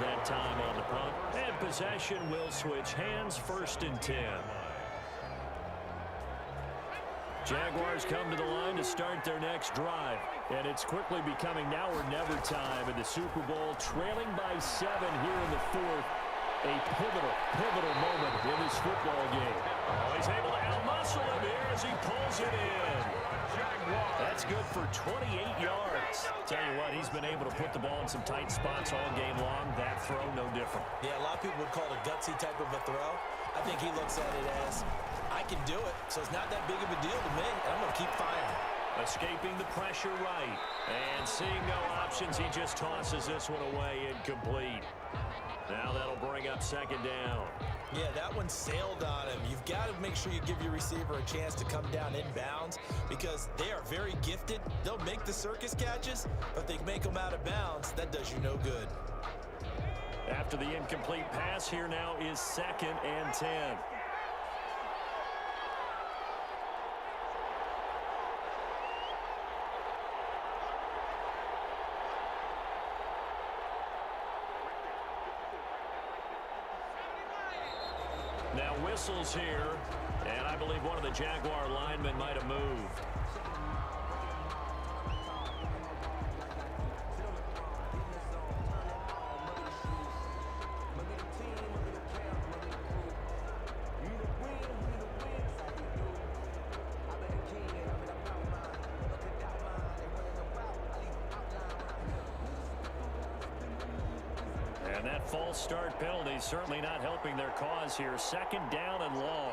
That time on the punt, and possession will switch hands. 1st and 10. Jaguars come to the line to start their next drive, and it's quickly becoming now or never time in the Super Bowl, trailing by 7 here in the 4th. A pivotal moment in this football game. Oh, he's able to outmuscle him here as he pulls it in. That's good for 28 yards. Tell you what, he's been able to put the ball in some tight spots all game long. That throw, no different. Yeah, a lot of people would call it a gutsy type of a throw. I think he looks at it as, I can do it, so it's not that big of a deal to me, and I'm going to keep firing. Escaping the pressure right. And seeing no options, he just tosses this one away incomplete. Now that'll bring up 2nd down. Yeah, that one sailed on him. You've got to make sure you give your receiver a chance to come down inbounds because they are very gifted. They'll make the circus catches, but they make them out of bounds. That does you no good. After the incomplete pass, here now is 2nd and 10. Now whistles here, and I believe one of the Jaguar linemen might have moved. And that false start penalty is certainly not helping their cause here. Second down and long.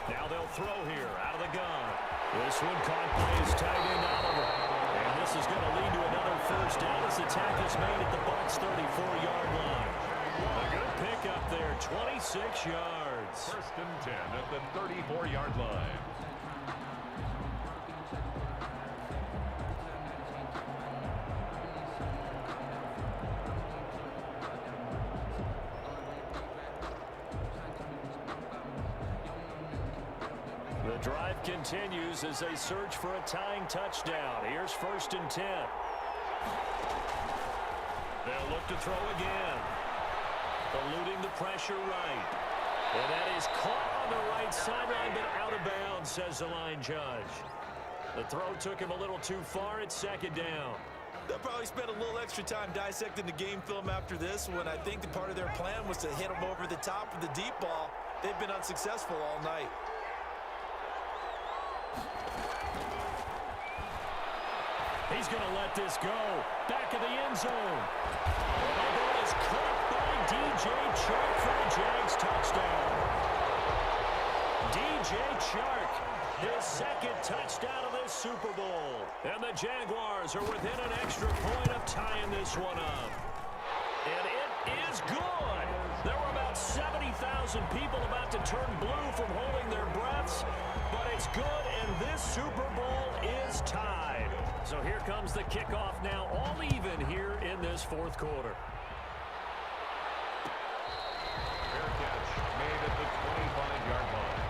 Now they'll throw here out of the gun. This one caught by his tight end Oliver. And this is going to lead to another first down as the tackle is made at the Bucs' 34-yard line. A good pickup there, 26 yards. First and 10 at the 34-yard line. The drive continues as they search for a tying touchdown. Here's first and 10. They'll look to throw again. Eluding the pressure right. And that is caught on the right sideline, but out of bounds, says the line judge. The throw took him a little too far. It's second down. They'll probably spend a little extra time dissecting the game film after this one. I think the part of their plan was to hit them over the top with the deep ball. They've been unsuccessful all night. He's going to let this go. Back of the end zone. The ball is caught by D.J. Chark for the Jags touchdown. D.J. Chark, his second touchdown of this Super Bowl. And the Jaguars are within an extra point of tying this one up. And it is good. There were about 70,000 people about to turn blue from holding their breaths. But it's good, and this Super Bowl is tied. So here comes the kickoff now, all even here in this fourth quarter. Fair catch made at the 25-yard line.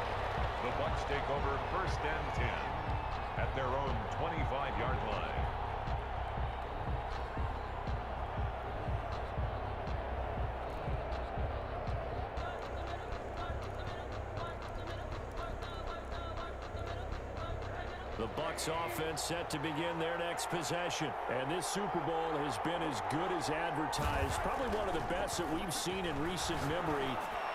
The Bucs take over first and 10 at their own 25-yard line. The Bucs offense set to begin their next possession. And this Super Bowl has been as good as advertised. Probably one of the best that we've seen in recent memory.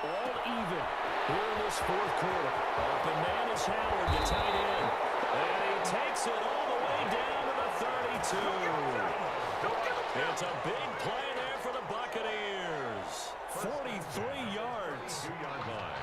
All even here in this fourth quarter. Open man is Howard, the tight end. And he takes it all the way down to the 32. It's a big play there for the Buccaneers. 43 yards. 2-yard line.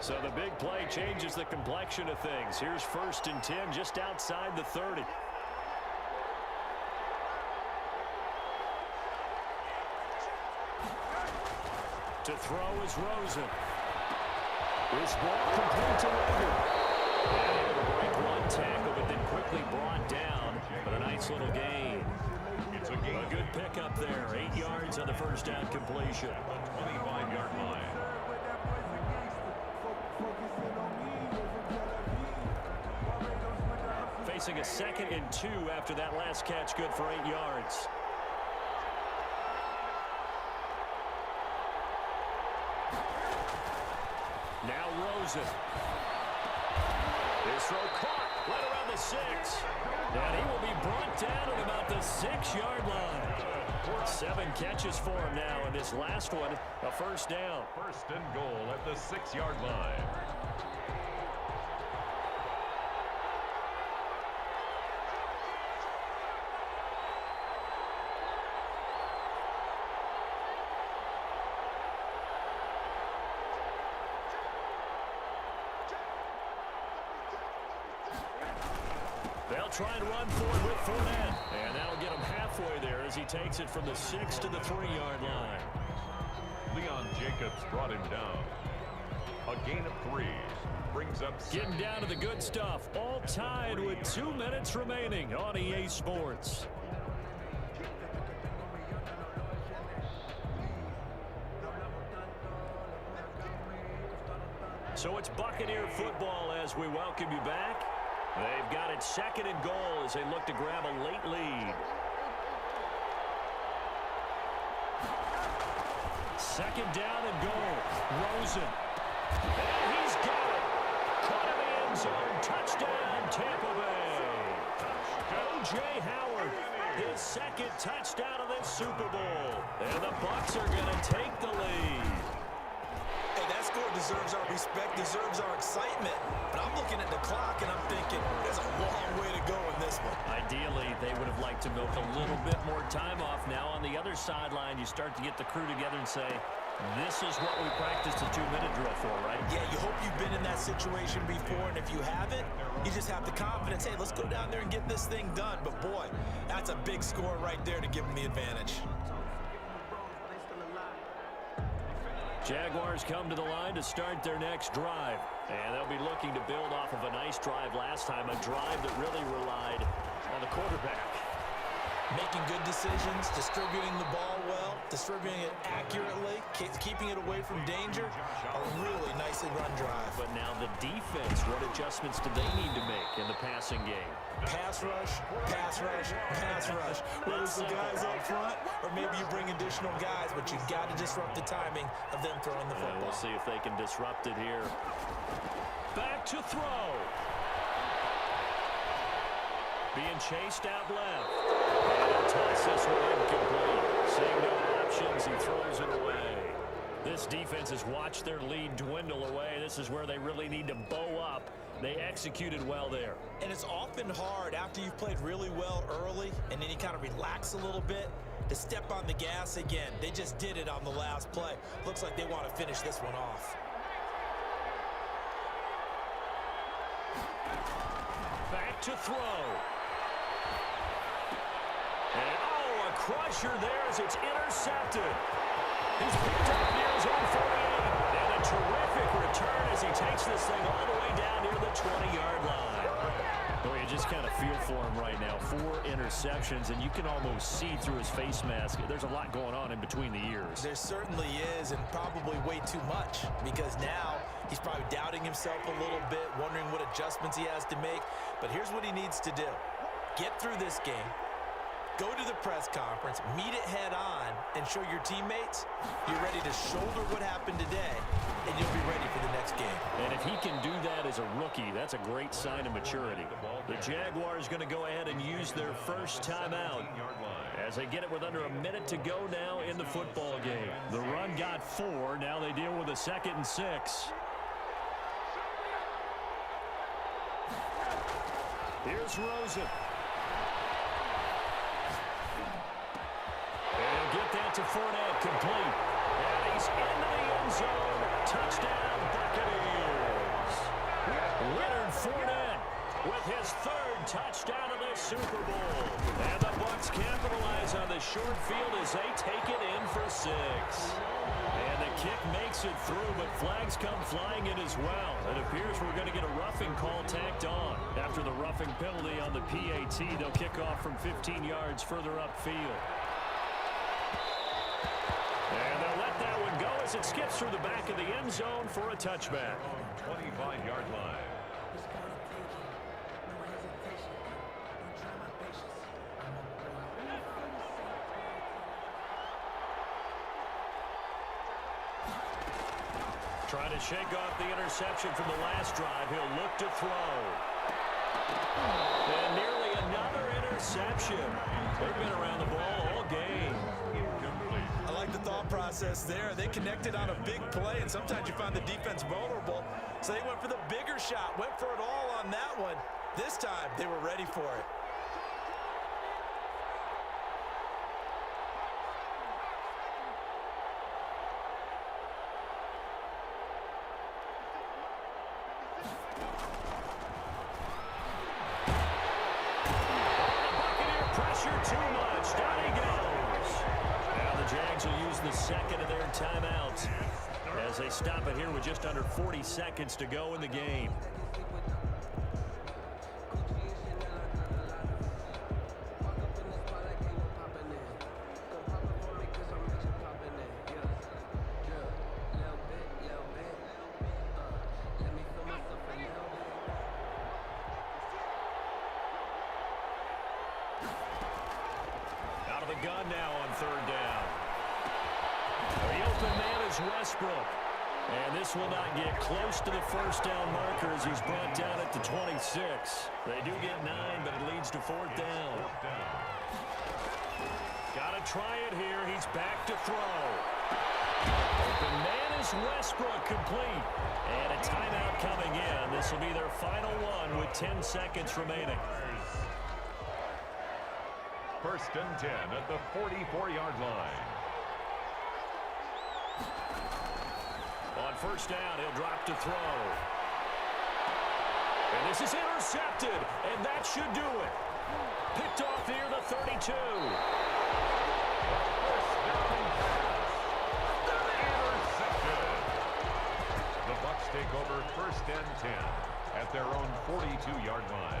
So the big play changes the complexion of things. Here's first and 10 just outside the 30. To throw is Rosen. This ball complete to Rager. And able to break one tackle, but then quickly brought down. But a nice little gain. It's a gain. A good pickup there. 8 yards on the first down completion. 25-yard line. Facing a 2nd and 2 after that last catch, good for 8 yards. Now Rosen. This throw caught right around the 6. And he will be brought down at about the 6-yard line. 7 catches for him now, and this last one, a first down. First and goal at the 6-yard line. They'll try and run for it with Fournette. And that'll get him halfway there as he takes it from the 6 to the 3-yard line. Leon Jacobs brought him down. A gain of 3 brings up 6. Getting down to the good stuff. All tied with 2 minutes remaining on EA Sports. So it's Buccaneer football as we welcome you back. They've got it 2nd and goal as they look to grab a late lead. 2nd down and goal. Rosen. And he's got it. Caught in the end zone. Touchdown, Tampa Bay. O.J. Howard. his second touchdown of this Super Bowl. And the Bucs are going to take the lead. Hey, that score deserves our respect, deserves our excitement. But I'm looking at the clock, and I'm thinking, there's a long way to go in this one. Ideally, they would have liked to milk a little bit more time off. Now on the other sideline, you start to get the crew together and say, this is what we practiced a 2-minute drill for, right? Yeah, you hope you've been in that situation before, and if you haven't, you just have the confidence, hey, let's go down there and get this thing done. But boy, that's a big score right there to give them the advantage. Jaguars come to the line to start their next drive. And they'll be looking to build off of a nice drive last time, a drive that really relied on the quarterback. Making good decisions, distributing the ball well, distributing it accurately, keeping it away from danger. A really nicely run drive. But now the defense, what adjustments do they need to make in the passing game? Pass rush, pass rush, pass rush. Whether it's the guys up front or maybe you bring additional guys, but you got to disrupt the timing of them throwing the football. We'll see if they can disrupt it here. Back to throw. Being chased out left. And he'll toss this one incomplete. Seeing no options, he throws it away. This defense has watched their lead dwindle away. This is where they really need to bow up. They executed well there. And it's often hard after you've played really well early and then you kind of relax a little bit to step on the gas again. They just did it on the last play. Looks like they want to finish this one off. Back to throw. And, oh, a crusher there as it's intercepted. He's picked up near his own 48. And a terrific return as he takes this thing all the way down near the 20-yard line. Boy, you just kind of feel for him right now. 4 interceptions, and you can almost see through his face mask. There's a lot going on in between the ears. There certainly is, and probably way too much, because now he's probably doubting himself a little bit, wondering what adjustments he has to make. But here's what he needs to do. Get through this game. Go to the press conference, meet it head on, and show your teammates you're ready to shoulder what happened today, and you'll be ready for the next game. And if he can do that as a rookie, that's a great sign of maturity. The Jaguars going to go ahead and use their first timeout as they get it with under a minute to go now in the football game. The run got 4. Now they deal with a 2nd and 6. Here's Rosen. Get that to Fournette, complete. And he's into the end zone. Touchdown, Buccaneers. Leonard Fournette with his 3rd touchdown of the Super Bowl. And the Bucs capitalize on the short field as they take it in for 6. And the kick makes it through, but flags come flying in as well. It appears we're going to get a roughing call tacked on. After the roughing penalty on the PAT, they'll kick off from 15 yards further upfield. And they'll let that one go as it skips through the back of the end zone for a touchback. 25-yard line. Trying to shake off the interception from the last drive. He'll look to throw. And nearly another interception. They've been around the ball all game. I like the thought process there. They connected on a big play, and sometimes you find the defense vulnerable. So they went for the bigger shot, went for it all on that one. This time, they were ready for it. Too much. Down he goes. Now the Jags will use the 2nd of their timeouts as they stop it here with just under 40 seconds to go in the game. Gun now on 3rd down. The open man is Westbrook. And this will not get close to the first down marker as he's brought down at the 26. They do get 9, but it leads to 4th down. might try it here. He's back to throw. Open man is Westbrook, complete. And a timeout coming in. This will be their final one with 10 seconds remaining. First and 10 at the 44-yard line. On first down, he'll drop to throw. And this is intercepted, and that should do it. Picked off near the 32. The Bucs take over first and 10 at their own 42-yard line.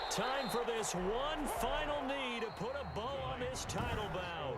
Time for this one final knee to put a bow on this title bout.